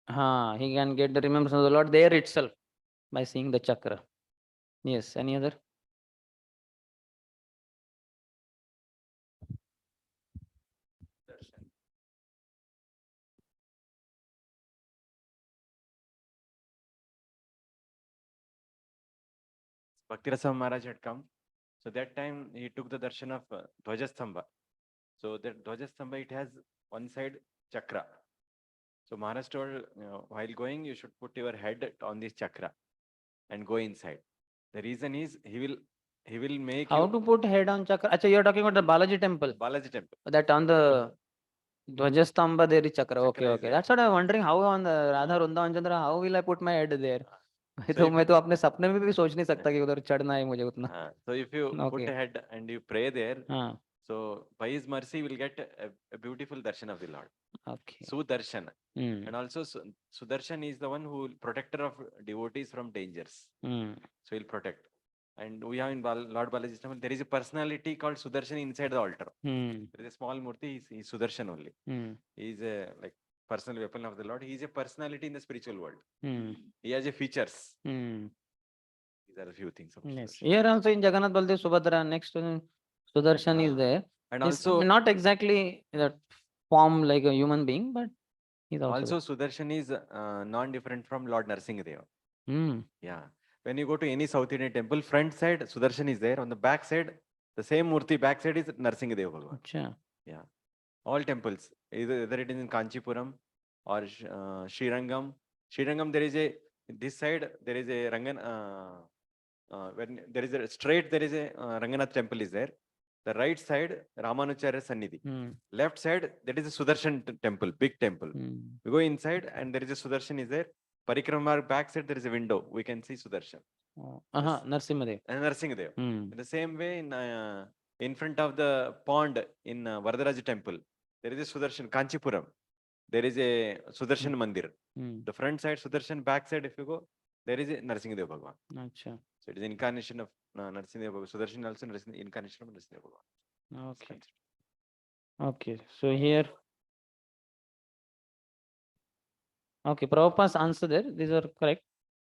He can get the remembrance of the Lord there itself. by seeing the chakra. Yes, any other? Bhaktirasa Maharaj had come. So that time he took the darshan of Dhwajastambha. So that Dhwajastambha, it has one side chakra. So Maharaj told, while going, you should put your head on this chakra and go inside. The reason is he will make How you to put head on chakra? Acha, you're talking about the Balaji temple. Balaji temple. That on the Dhwajastambha there is chakra. Okay, Chakra is okay. there. That's what I'm wondering. How on the Radha Vrindavan Chandra, how will I put my head there? So if मैं तो अपने सपने में भी सोच नहीं सकता कि उधर चढ़ना है मुझे उतना. So if you put Okay. a head and you pray there, हाँ. so by his mercy you will get a beautiful darshan of the Lord. Okay. Sudarshan. Hmm. And also Sudarshan is the one who protector of devotees from dangers. Hmm. So he'll protect. And we have in Lord Balaji temple, there is a personality called Sudarshan inside the altar. Hmm. There is a small murti, he's Sudarshan only. Hmm. He is a like personal weapon of the Lord. He is a personality in the spiritual world. Hmm. He has a features. Hmm. These are a few things of Yes. Sudarshan. Here also in Jagannath Baldev Subhadra, next to Sudarshan is there. And It's also, not exactly that form like a human being, but he's also. Sudarshan is non-different from Lord Narasimha. Hmm. Yeah. When you go to any South Indian temple, front side Sudarshan is there. On the back side, the same Murti back side is Narasimha Bhagavan. Acha. Yeah. All temples, either it is in Kanchipuram or Srirangam. Srirangam, there is a, this side, there is a when there is a straight, there is a Ranganath temple is there. The right side, Ramanucharya Sannidhi. Hmm. Left side, that is a Sudarshan temple, big temple. Hmm. We go inside and there is a Sudarshan is there. Parikrama back side, there is a window. We can see Sudarshan. Oh. Aha, Narasimhadev. And Narasimhadev. Hmm. In the same way, in front of the pond in Varadaraja temple, there is a Sudarshan, Kanchipuram. There is a Sudarshan Mandir. Hmm. The front side, Sudarshan, back side, if you go, there is a Narasimhadev Bhagavan. Acha. So it is incarnation of Narasimhadev Bhagavan. Sudarshan also incarnation of Narasimhadev Bhagavan. Okay. Okay. So here. Okay, Prabhupada's answer there, these are correct.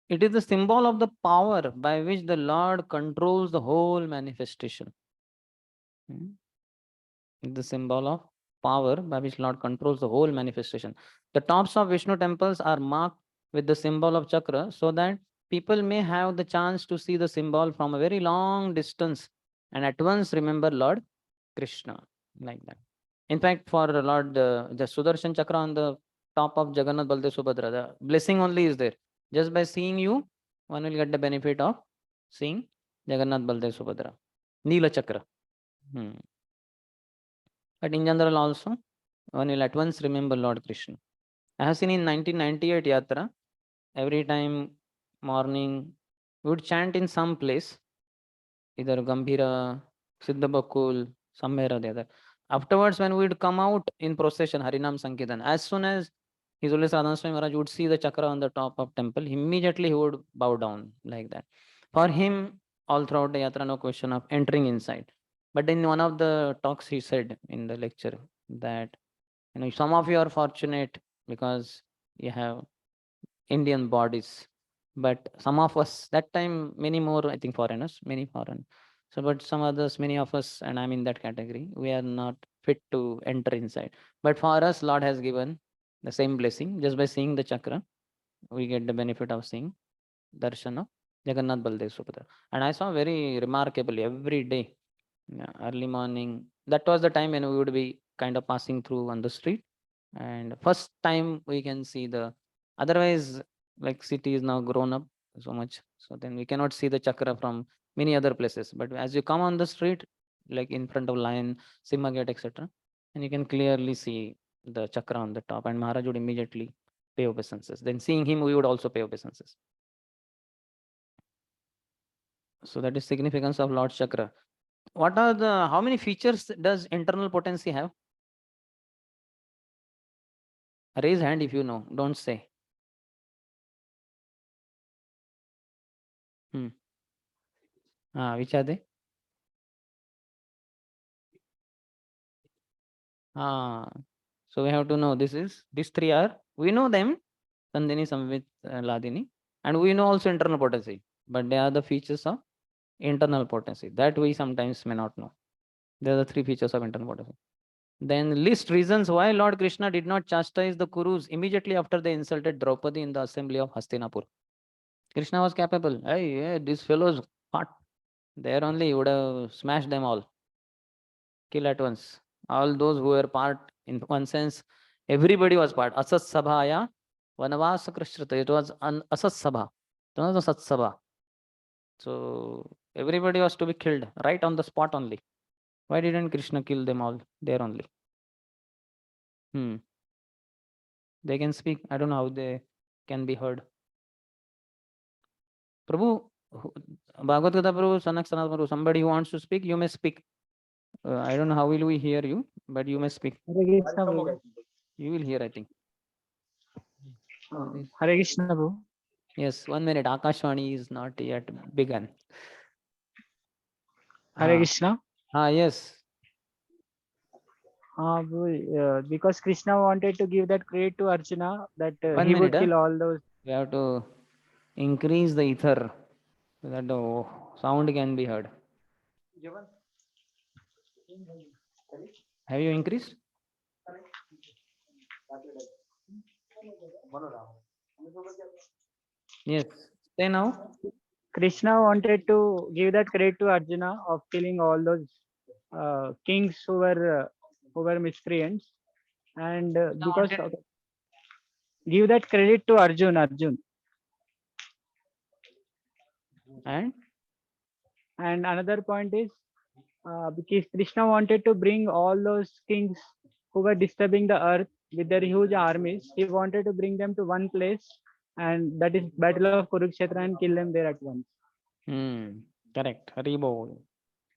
It is the symbol of the power by which the Lord controls the whole manifestation. The symbol of power by which Lord controls the whole manifestation. The tops of Vishnu temples are marked with the symbol of chakra so that people may have the chance to see the symbol from a very long distance and at once remember Lord Krishna, like that. In fact, for Lord, the Sudarshan chakra on the top of Jagannath Baldev Subhadra, the blessing only is there. Just by seeing you, one will get the benefit of seeing Jagannath Baldev Subhadra. Neela chakra. But in general also, one will at once remember Lord Krishna. I have seen in 1998 Yatra, every time morning, we would chant in some place, either Gambhira, Siddhabakul, somewhere or the other. Afterwards, when we would come out in procession, Harinam Sankirtan, as soon as His Holiness Radha Swami Maharaj would see the chakra on the top of temple, immediately he would bow down like that. For him, all throughout the Yatra, no question of entering inside. But in one of the talks, he said in the lecture that, some of you are fortunate because you have Indian bodies, but some of us, that time, many more, I think, foreigners, many foreign. So, but some others, many of us, and I'm in that category, we are not fit to enter inside. But for us, Lord has given the same blessing. Just by seeing the chakra, we get the benefit of seeing darshan of Jagannath Baldev Subhadra. And I saw very remarkably every day, early morning. That was the time when we would be kind of passing through on the street. And first time we can see the, otherwise, like city is now grown up so much. So then we cannot see the chakra from many other places. But as you come on the street, like in front of Lion, Simha Gate, etc., and you can clearly see the chakra on the top. And Maharaj would immediately pay obeisances. Then seeing him, we would also pay obeisances. So that is significance of Lord Chakra. What are the, how many features does internal potency have? Raise hand if you know, don't say. Which are they? So we have to know these three are, we know them, Sandhini, Samvit, Ladini. And we know also internal potency, but they are the features of internal potency that we sometimes may not know. They are the three features of internal potency. Then list reasons why Lord Krishna did not chastise the Kurus immediately after they insulted Draupadi in the assembly of Hastinapur. Krishna was capable. Hey, these fellows hot. There only he would have smashed them all. Kill at once. All those who were part, in one sense, everybody was part. Asat Sabhaya, Vanavasa Krishrita. It was an Asat Sabha. It was a Sat Sabha. So everybody was to be killed right on the spot only. Why didn't Krishna kill them all there only? They can speak. I don't know how they can be heard. Prabhu, Bhagavad Gita Prabhu, Sanak Sanat Prabhu, somebody who wants to speak, you may speak. I don't know how will we hear you, but you may speak. Hare Krishna Prabhu. You will hear, I think. Hare Krishna Prabhu. Yes, 1 minute. Akashvani is not yet begun. Hare Krishna. Yes. Because Krishna wanted to give that credit to Arjuna that 1 he would minute. kill all those. We have to increase the ether so that the sound can be heard. Have you increased? Yes. Say now. Krishna wanted to give that credit to Arjuna of killing all those kings who were miscreants, and because of, give that credit to Arjun. And another point is because Krishna wanted to bring all those kings who were disturbing the earth with their huge armies. He wanted to bring them to one place, and that is Battle of Kurukshetra, and kill them there at once. correct. Haribol.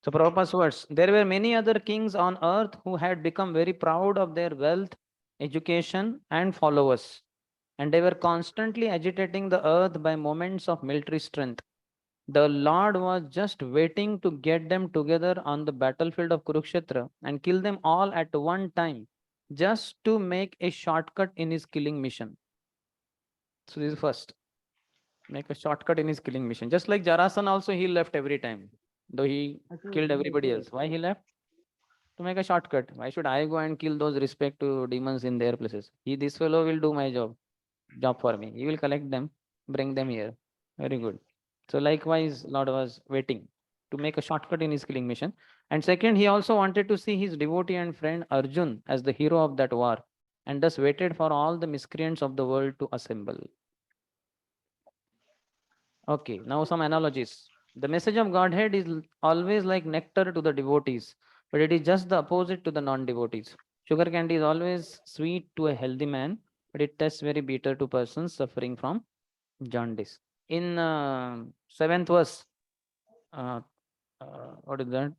So Prabhupada's words, there were many other kings on earth who had become very proud of their wealth, education, and followers. And they were constantly agitating the earth by moments of military strength. The Lord was just waiting to get them together on the battlefield of Kurukshetra and kill them all at one time, just to make a shortcut in his killing mission. So this is first. Make a shortcut in his killing mission. Just like Jarasan also, he left every time, though he killed everybody else. Why he left? To make a shortcut. Why should I go and kill those respective demons in their places? This fellow will do my job for me. He will collect them, bring them here. Very good. So likewise, Lord was waiting to make a shortcut in his killing mission. And second, he also wanted to see his devotee and friend Arjun as the hero of that war, and thus waited for all the miscreants of the world to assemble. Okay, now some analogies. The message of Godhead is always like nectar to the devotees, but it is just the opposite to the non-devotees. Sugar candy is always sweet to a healthy man, but it tastes very bitter to persons suffering from jaundice. In 7th verse, what is that?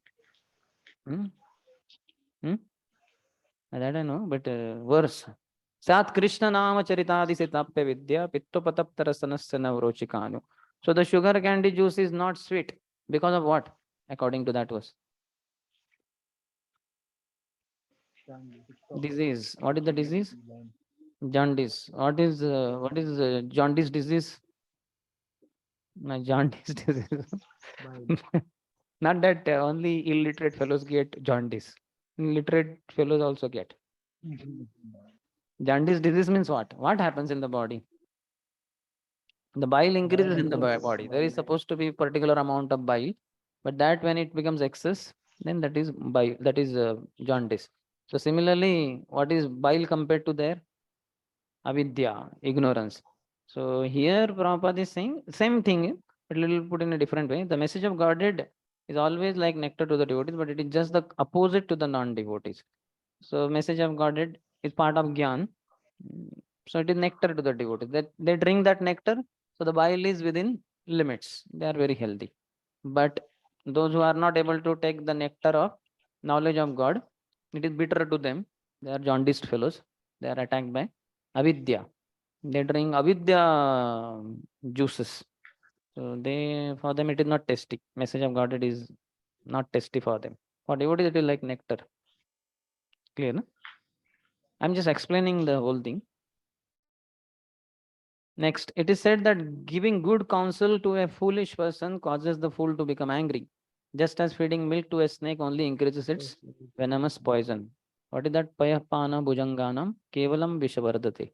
That I know, but verse. Sat Krishna Nama Charitadi Sitapya Vidya Pittopataptarasana Navrochikanu. So the sugar candy juice is not sweet because of what? According to that verse. Disease. What is the disease? Jaundice. What is jaundice disease? Jaundice disease. Not that only illiterate fellows get jaundice. Literate fellows also get. Jaundice disease means what? What happens in the body? The bile increases in the body. There is supposed to be particular amount of bile, but that when it becomes excess, then that is bile. That is jaundice. So similarly, what is bile compared to their avidya, ignorance? So here Prabhupada is saying same thing, but little put in a different way. The message of Godhead is always like nectar to the devotees, but it is just the opposite to the non-devotees. So message of Godhead is part of Gyan. So it is nectar to the devotees. That they drink that nectar, so the bile is within limits. They are very healthy. But those who are not able to take the nectar of knowledge of God, it is bitter to them. They are jaundiced fellows. They are attacked by avidya. They drink avidya juices. So they, for them, it is not tasty. Message of God, it is not tasty for them. For devotees, it is like nectar. Clear, no? I'm just explaining the whole thing. Next, it is said that giving good counsel to a foolish person causes the fool to become angry, just as feeding milk to a snake only increases its venomous poison. What is that? Payapana bhujanganam kevalam vishavardate.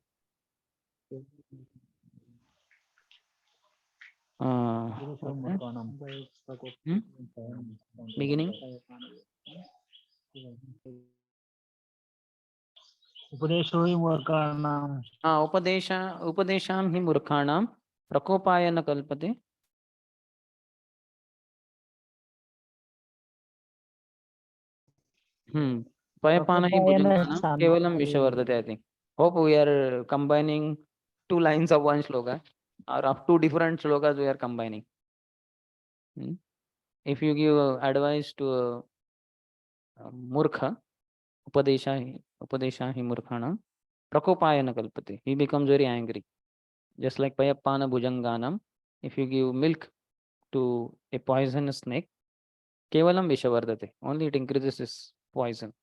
Okay. Hmm? Beginning. उपदेशो हि मूर्खाणाम् उपदेशां हि मूर्खाणां प्रकोपाय न कल्पते. Payapana hi bhujanganam kevalam vishavardate, I think. Hope we are combining two lines of one shloka or of two different shlokas we are combining. If you give advice to a murkha, upadesha hi murkhanam prakopaya na kalpate. He becomes very angry. Just like payapana bhujanganam, if you give milk to a poisonous snake, kevalam vishavardate. Only it increases his poison.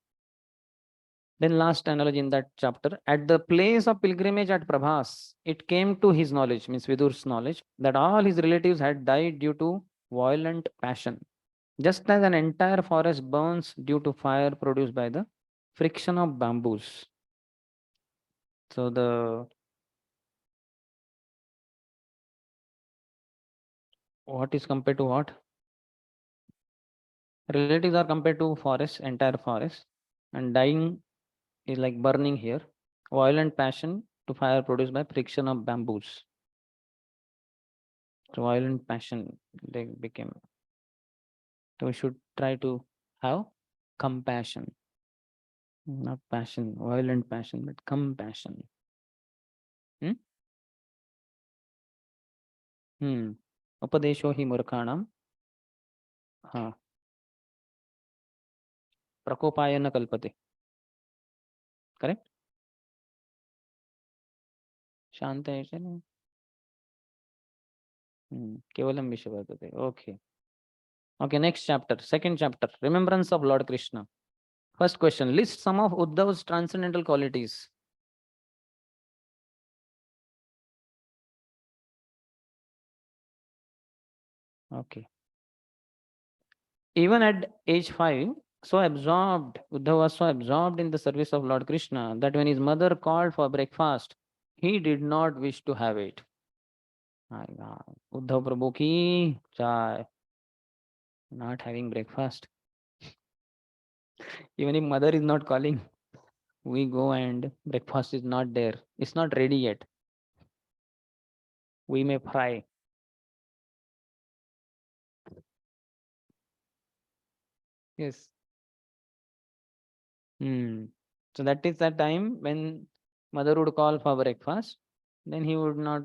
Then last analogy in that chapter, at the place of pilgrimage at Prabhas, it came to his knowledge, means Vidur's knowledge, that all his relatives had died due to violent passion. Just as an entire forest burns due to fire produced by the friction of bamboos. So what is compared to what? Relatives are compared to forest, entire forest, and dying is like burning here. Violent passion to fire produced by friction of bamboos. So violent passion they became. So we should try to have compassion, not passion, violent passion, but compassion. Upadesho hi murkhanam. Prakopaya na kalpate. Correct? Shanta is kevalam vishavardate. Okay. Okay, next chapter, second chapter, remembrance of Lord Krishna. First question, list some of Uddhav's transcendental qualities. Okay. Even at age 5, Uddhav was so absorbed in the service of Lord Krishna that when his mother called for breakfast, he did not wish to have it. Uddhav Prabhu ki chai. Not having breakfast. Even if mother is not calling, we go and breakfast is not there. It's not ready yet. We may fry. Yes. So that is the time when mother would call for breakfast, then he would not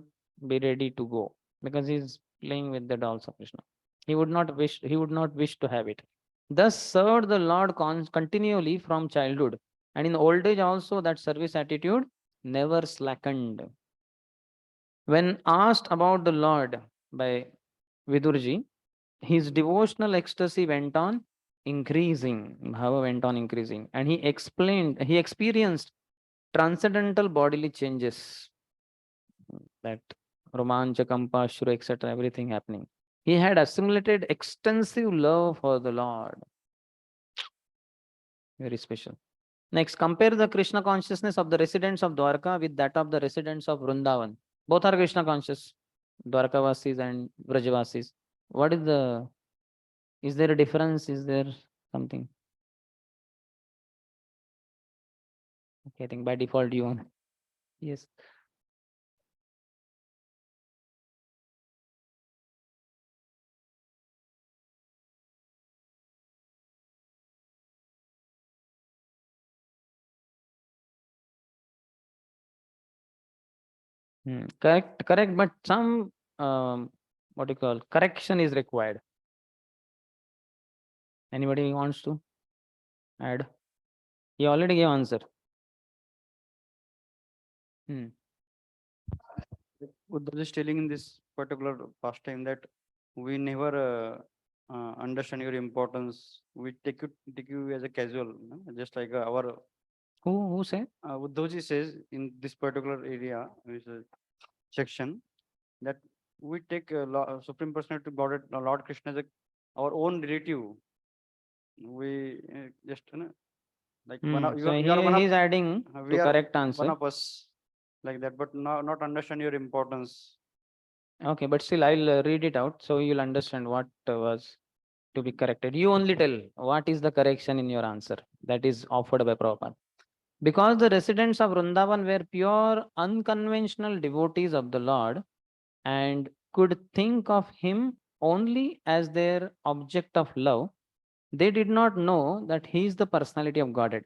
be ready to go because he's playing with the dolls of Krishna. He would not wish to have it. Thus served the Lord continually from childhood, and in old age also that service attitude never slackened. When asked about the Lord by Vidurji, his devotional ecstasy went on increasing, bhava went on increasing, and he experienced transcendental bodily changes, that romancha, kampashura, etc., everything happening. He had assimilated extensive love for the Lord. Very special. Next, compare the Krishna consciousness of the residents of Dwarka with that of the residents of Vrindavan. Both are Krishna conscious, Dwarkavasis and Vrajavasis. Is there a difference? Is there something? Okay, I think by default you want. Yes. Correct, but some what do you call correction is required. Anybody wants to add? He already gave answer. Uddhav is telling in this particular pastime that we never understand your importance. We take you as a casual, just like our. Who said? Uddhavji says in this particular area, section that we take Supreme Personality God, Lord Krishna as our own relative. We just like one of, So you are one here of he's adding we to are correct one answer. of us like that, but not understand your importance. Okay, but still I'll read it out so you'll understand what was to be corrected. You only tell what is the correction in your answer that is offered by Prabhupada. Because the residents of Vrindavan were pure, unconventional devotees of the Lord and could think of him only as their object of love, they did not know that he is the personality of Godhead.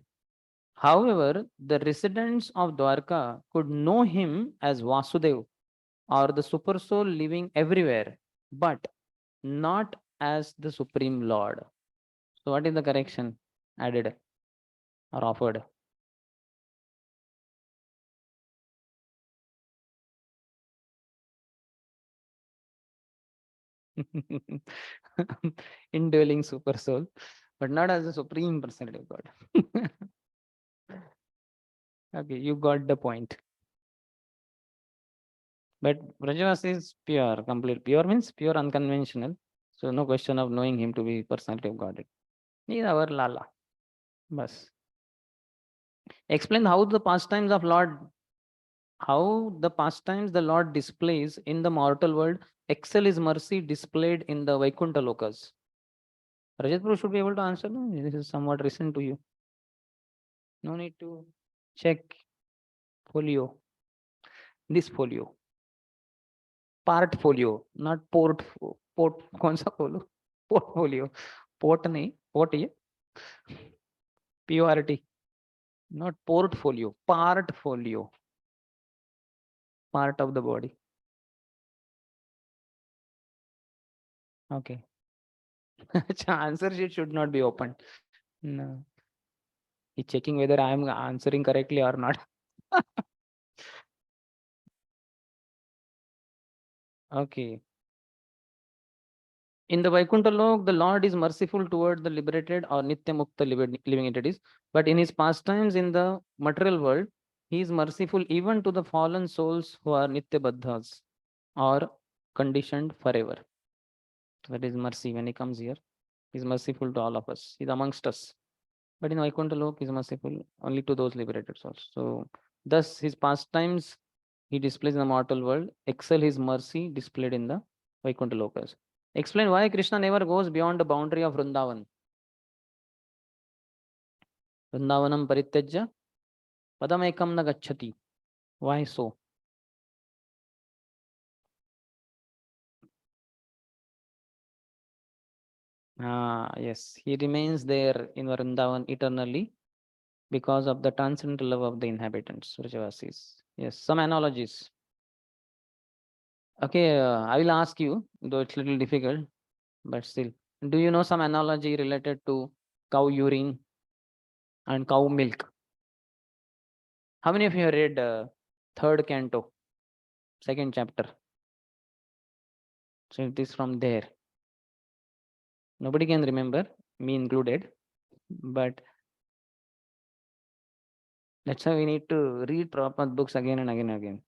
However, the residents of Dwarka could know him as Vasudev or the super soul living everywhere, but not as the Supreme Lord. So, what is the correction added or offered? Indwelling super soul, but not as the Supreme Personality of God. Okay, you got the point. But Vrajavasi is pure, complete. Pure means pure, unconventional. So, no question of knowing him to be personality of God. He is our Lala. Bas. Explain how the pastimes of Lord, how the pastimes the Lord displays in the mortal world excel his mercy displayed in the Vaikuntha Lokas. Rajat Prabhu should be able to answer. No? This is somewhat recent to you. No need to check folio. This folio. Portfolio, not port कौन सा folio? Portfolio. Port नहीं, port ये. PORT. Not portfolio, portfolio. Part of the body. Okay. Answer sheet should not be opened. No. He's checking whether I am answering correctly or not. Okay. In the Vaikuntha Lok, the Lord is merciful toward the liberated or Nitya Mukta living entities. But in his pastimes in the material world, he is merciful even to the fallen souls who are Nitya Baddhas or conditioned forever. That is mercy. When he comes here, he is merciful to all of us. He is amongst us. But in Vaikuntha Lok, he is merciful only to those liberated souls. So, thus his pastimes he displays in the mortal world excel his mercy displayed in the Vaikuntha Lokas. Explain why Krishna never goes beyond the boundary of Vrindavan. Vrindavanam parityajya padam ekam na gacchati. Why so? Yes, he remains there in Vrindavan eternally because of the transcendental love of the inhabitants, Vrajavasis. Yes, some analogies. Okay, I will ask you, though it's a little difficult, but still. Do you know some analogy related to cow urine and cow milk? How many of you have read third canto, second chapter? So it is from there. Nobody can remember, me included, but that's why we need to read proper books again and again and again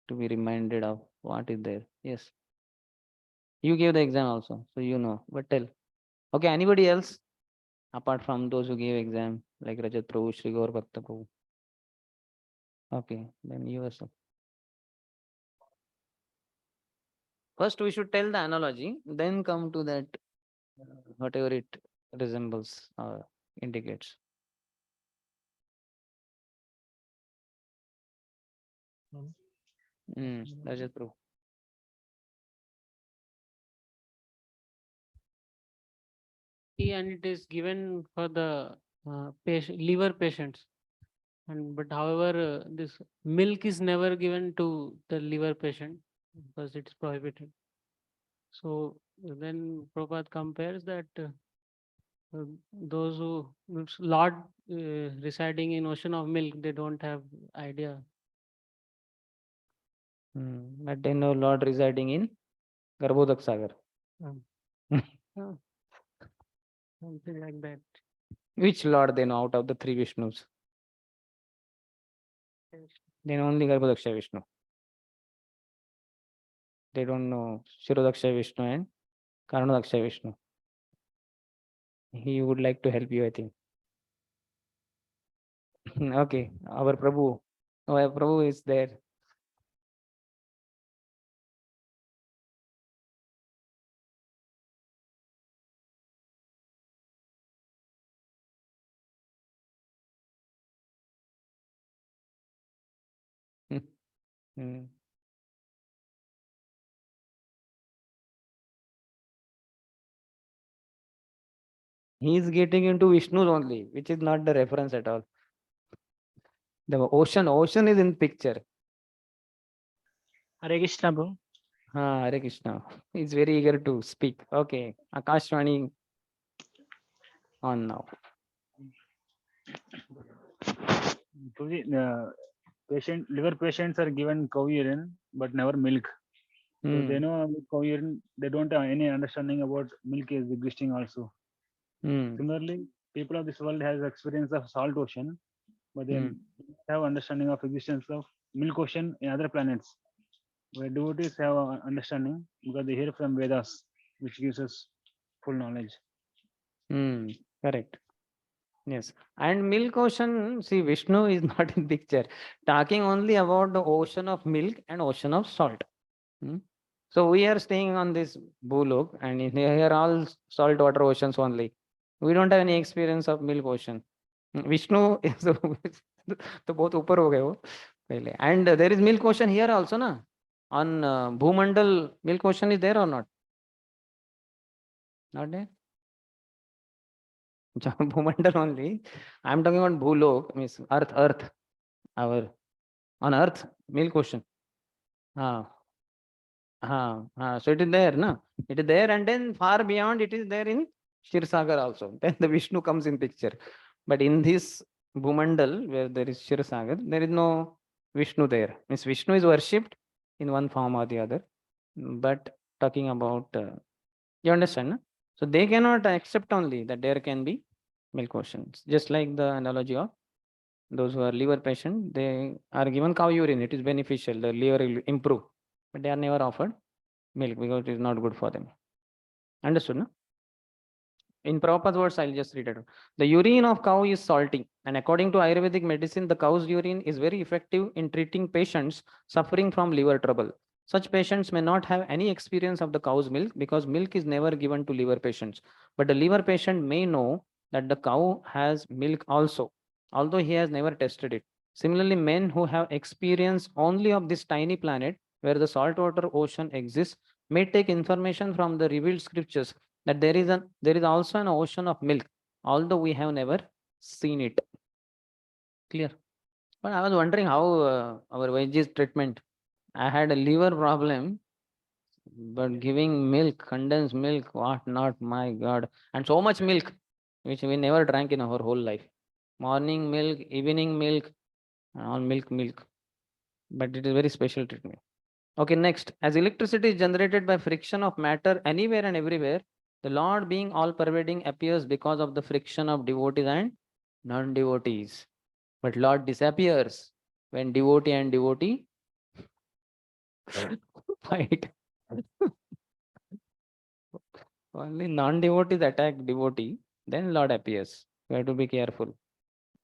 to be reminded of what is there. Yes. You gave the exam also, so you know, but tell. Okay, anybody else apart from those who gave exam, like Rajat Prabhu, Sri Gaur Bhakta Prabhu? Okay, then you also. First, we should tell the analogy, then come to that, whatever it resembles or indicates. Rajat Prabhu. And it is given for the liver patients. And but however, this milk is never given to the liver patient because it is prohibited. So then Prabhupada compares that those who Lord residing in ocean of milk, they don't have idea. But they know Lord residing in Garbhodak Sagar. Uh, Something like that. Which Lord they know out of the three Vishnus? They know only Garbhodaksha Vishnu. They don't know Shirodaksha Vishnu and Karnadaksha Vishnu. He would like to help you, I think. Okay, our Prabhu. Our Prabhu is there. Hmm. He is getting into Vishnu only, which is not the reference at all. The ocean is in picture. Hare Krishna, bro. Hare Krishna. He's very eager to speak. Okay, Akashvani on now. Liver patients are given cow urine, but never milk. So they know cow urine, they don't have any understanding about milk is existing also. Similarly, people of this world has experience of salt ocean, but they don't have understanding of existence of milk ocean in other planets. Where devotees have understanding because they hear from Vedas, which gives us full knowledge. Correct. Yes. And milk ocean, see, Vishnu is not in picture. Talking only about the ocean of milk and ocean of salt. So we are staying on this Bhulok and here all salt water oceans only. We don't have any experience of milk ocean. Vishnu is तो बहुत ऊपर हो गए वो पहले. And there is milk ocean here also na. On Bhumandal, milk ocean is there or not? Not there. Bhumandal only. I am talking about Bhulok, means Earth, our on Earth, milk ocean. So it is there, na? It is there, and then far beyond it is there in Shirsagar also. Then the Vishnu comes in picture. But in this Bhumandal, where there is Shirsagar, there is no Vishnu there. Means Vishnu is worshipped in one form or the other. But talking about, you understand, na? So they cannot accept only that there can be milk oceans. Just like the analogy of those who are liver patient, they are given cow urine. It is beneficial. The liver will improve. But they are never offered milk because it is not good for them. Understood, no? In Prabhupada's words, I'll just read it. The urine of cow is salty, and according to Ayurvedic medicine, the cow's urine is very effective in treating patients suffering from liver trouble. Such patients may not have any experience of the cow's milk because milk is never given to liver patients. But the liver patient may know that the cow has milk also, although he has never tested it. Similarly, men who have experience only of this tiny planet where the saltwater ocean exists may take information from the revealed scriptures that there is also an ocean of milk, although we have never seen it. Clear? But I was wondering how our veggies treatment. I had a liver problem, but giving milk, condensed milk, what not, my God. And so much milk, which we never drank in our whole life. Morning milk, evening milk, all milk. But it is very special treatment. Okay, next. As electricity is generated by friction of matter anywhere and everywhere, the Lord being all pervading appears because of the friction of devotees and non-devotees. But Lord disappears when devotee and devotee fight. Only non-devotees attack devotee, then Lord appears. We have to be careful.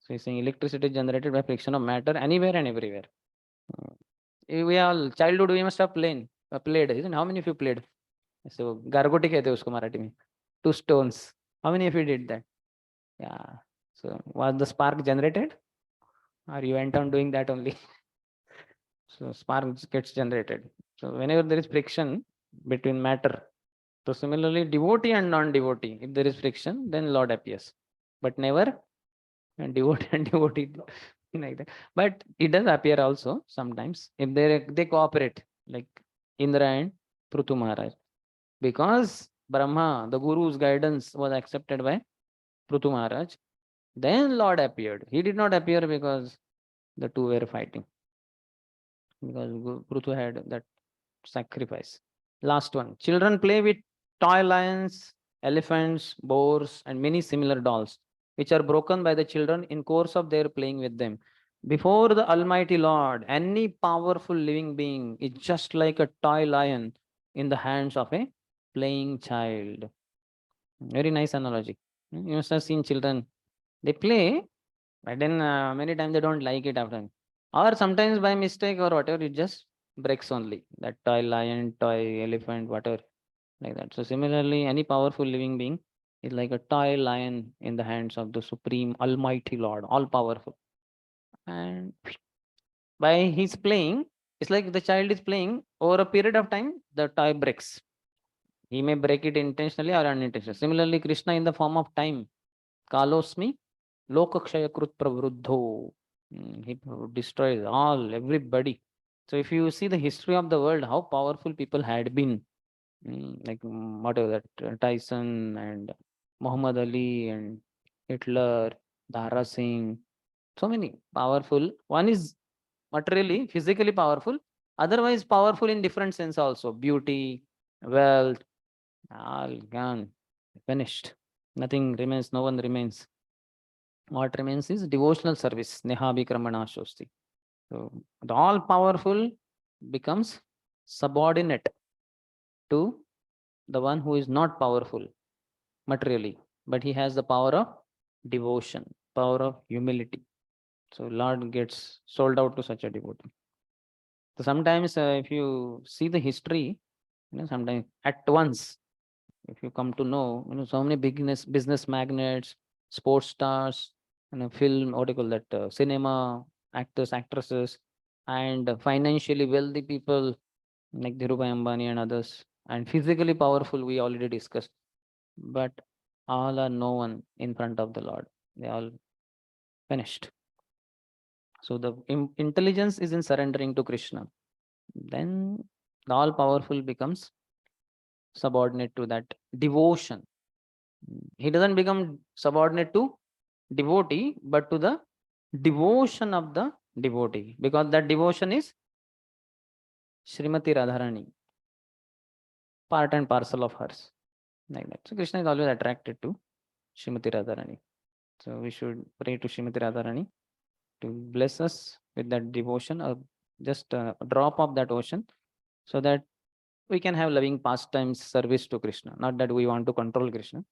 So he's saying electricity is generated by friction of matter anywhere and everywhere. We all childhood we must have played, isn't? How many of you played? So गारगोटी कहते हैं उसको मराठी में. 2 stones. How many of you did that? Yeah. So was the spark generated? Or you went on doing that only? So spark gets generated. So whenever there is friction between matter, so similarly devotee and non-devotee, if there is friction, then Lord appears. But never devotee and devotee like that. But it does appear also sometimes if they cooperate, like Indra and Prithu Maharaj. Because Brahma, the Guru's guidance was accepted by Prithu Maharaj, then Lord appeared. He did not appear because the two were fighting. Because Prithu had that sacrifice. Last one. Children play with toy lions, elephants, boars, and many similar dolls, which are broken by the children in course of their playing with them. Before the Almighty Lord, any powerful living being is just like a toy lion in the hands of a playing child. Very nice analogy. You must have seen children. They play, but then many times they don't like it after. Or sometimes by mistake or whatever, it just breaks only. That toy lion, toy elephant, whatever, like that. So similarly, any powerful living being is like a toy lion in the hands of the Supreme Almighty Lord, all powerful. And by his playing, it's like the child is playing, over a period of time, the toy breaks. He may break it intentionally or unintentionally. Similarly, Krishna in the form of time, Kalosmi, Lokakshayakrit Pravruddho. He destroys all, everybody. So if you see the history of the world, how powerful people had been, like whatever that Tyson and Muhammad Ali and Hitler, Dara Singh, so many powerful. One is materially, physically powerful, otherwise powerful in different sense also. Beauty, wealth, all gone, finished. Nothing remains, no one remains. What remains is devotional service. Neha Bikramana Shosti. So the all powerful becomes subordinate to the one who is not powerful materially, but he has the power of devotion, power of humility. So Lord gets sold out to such a devotee. So sometimes if you see the history, sometimes at once, if you come to know, so many business magnates, sports stars, film, what do you call that, cinema actors, actresses, and financially wealthy people like Dhirubhai Ambani and others, and physically powerful, we already discussed. But all are no one in front of the Lord. They all finished. So the intelligence is in surrendering to Krishna. Then the all powerful becomes subordinate to that devotion. He doesn't become subordinate to devotee, but to the devotion of the devotee, because that devotion is Srimati Radharani, part and parcel of hers. Like that. So Krishna is always attracted to Srimati Radharani. So we should pray to Srimati Radharani to bless us with that devotion, or just a drop of that ocean, so that we can have loving pastimes service to Krishna. Not that we want to control Krishna,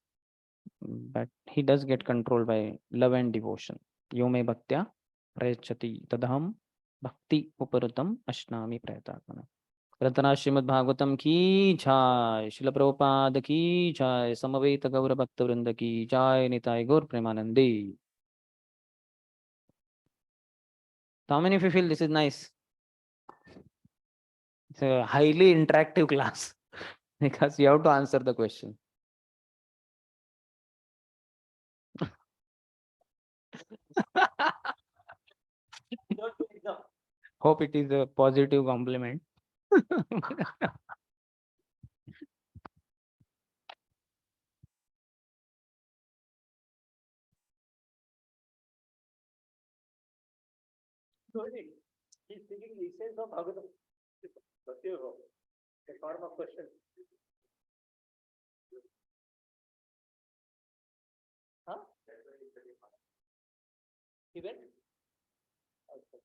but he does get controlled by love and devotion. Yome bhaktya prayachati tadaham bhakti uparutam ashnami prayatmana. Ratna Shrimad Bhagavatam की जय, शिल प्रभुपाद की जय, समवेत गौर भक्त वृंद की जय, निताय गौर Premanandi. How many of you feel this is nice? It's a highly interactive class because you have to answer the question. Hope it is a positive compliment. He's speaking the essence of Bhagavatam. A form of question. Huh? He went? Okay.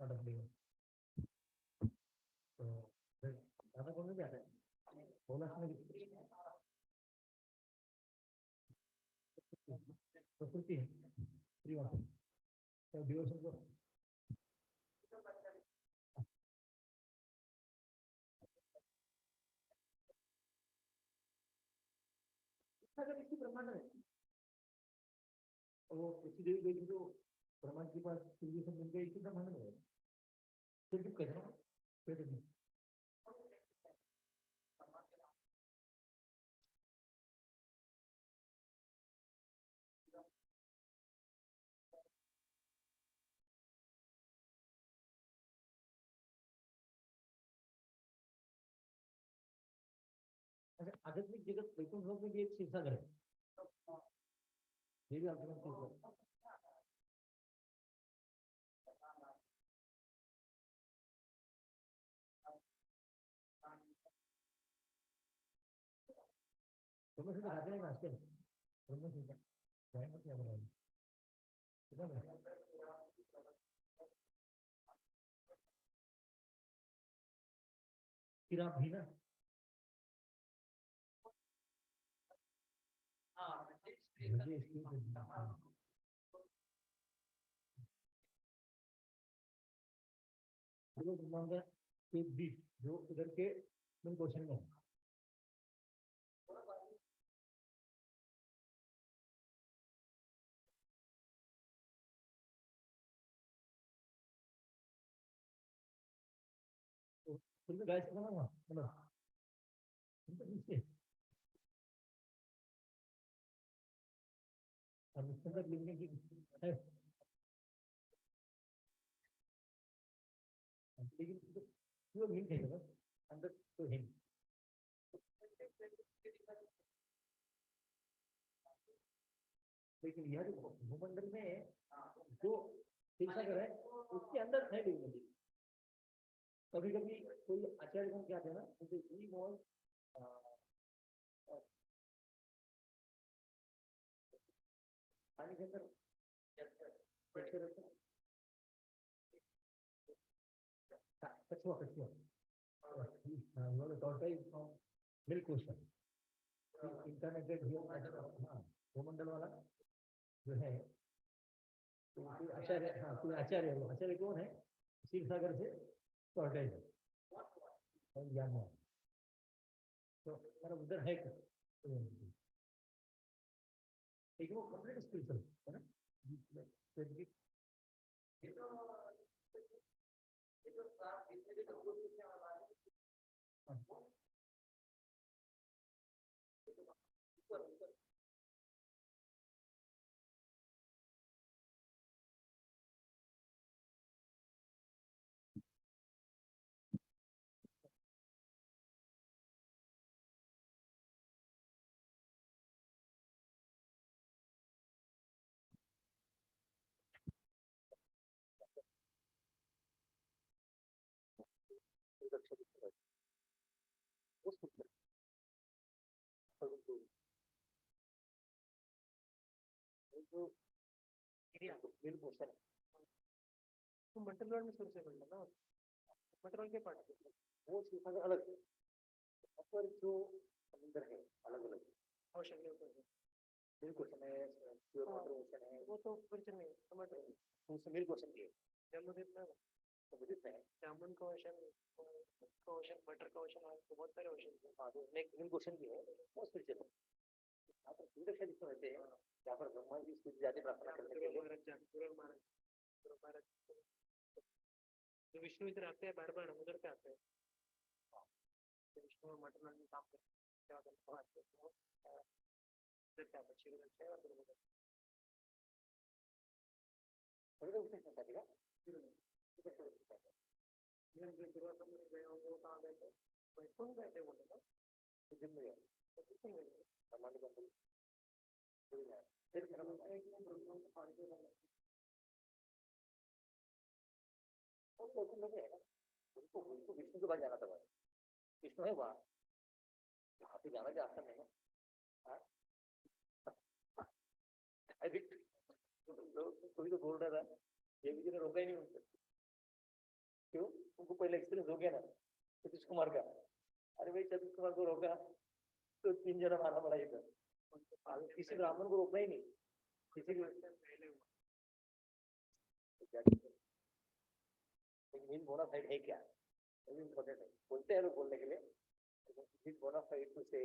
not applicable. So ज्यादा कौन भी आता है bonus में प्रकृति है त्रिवाद तो devotion को अगर इसकी ब्रह्मांड है वो किसी देवी देवी को ब्रह्मांड के पास त्रिविशन मिल गई इसकी ब्रह्मांड में फिर भी कहना फिर नहीं अच्छा आध्यात्मिक जगत वैकुंठ लोक में भी एक शीर्षागर है ये भी आपके पास ब्रह्म सिद्ध खाते हैं नाचते हैं ब्रह्म सिद्ध जाएंगे क्या बनाएंगे कितना बनाएंगे फिर आप भी ना मुझे इसकी जो ब्रह्मांड के बीच जो इधर के मेन क्वेश्चन में तो फिर भी गाइस करना ना मतलब इसके और इसके अंदर लिखने की है लेकिन जो हिंट है ना अंदर तो हिंट लेकिन यह जो भूमंडल में जो शीर्षागर है उसके अंदर है डिविनिटी कभी कभी कोई आचार्य क्या थे ना ही वाज पानी के अंदर कछुआ कछुआ मिल्क क्वेश्चन इंटरनेटेड हाँ भूमंडल वाला जो है तो आचार्य हाँ कोई आचार्य वो आचार्य कौन है क्षीर सागर से टॉर्टाइज है ज्ञान में तो हमारा उधर है लेकिन वो कंप्लीट स्पिरिचुअल है ना तो मटेरियल में सोर्स है ना मटेरियल के पार्ट वो शीर्षक अलग है पर जो समुद्र है अलग अलग ओशन के ऊपर है बिल्कुल समय प्योर वाटर ओशन है वो तो क्वेश्चन नहीं टमाटर उससे मिल्क ओशन भी है समुद्र में समुद्र में जामुन का ओशन बटर का ओशन और बहुत सारे ओशन है हाँ तो एक मिल्क ओशन भी है वो स्पिरिचुअल यहाँ पर सुंदर शब्द इसमें रहते हैं यहाँ पर ब्रह्मा जी इसको ज्यादा प्रार्थना करने के लिए जो विष्णु इधर आते हैं बार बार उधर पे आते हैं विष्णु मटन में काम करते हैं उनको विष्णु के पास जाना था विष्णु है वहाँ वहाँ पे जाना चाहता नहीं कोई तो बोल रहा था ये भी रोका ही नहीं उनसे क्यों? उनको पहले एक्सपीरियंस हो गया ना सतीश कुमार का। अरे भाई सतीश कुमार को रोका तो 3 जना मारा पड़ा इधर, किसी ब्राह्मण को रोकना ही नहीं, किसी को मीन बोना फाइड है क्या, इम्पोर्टेंट है, बोलते हैं लोग बोलने के लिए, mean bona fide to say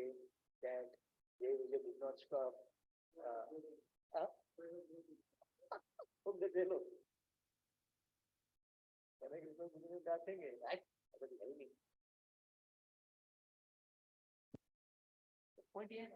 that they did not stop they लोग मैंने कृष्ण जी ने डांटेंगे अगर है ही नहीं, पॉइंट ये है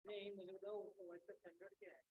नहीं मुझे बताओ वैसे स्टैंडर्ड क्या है?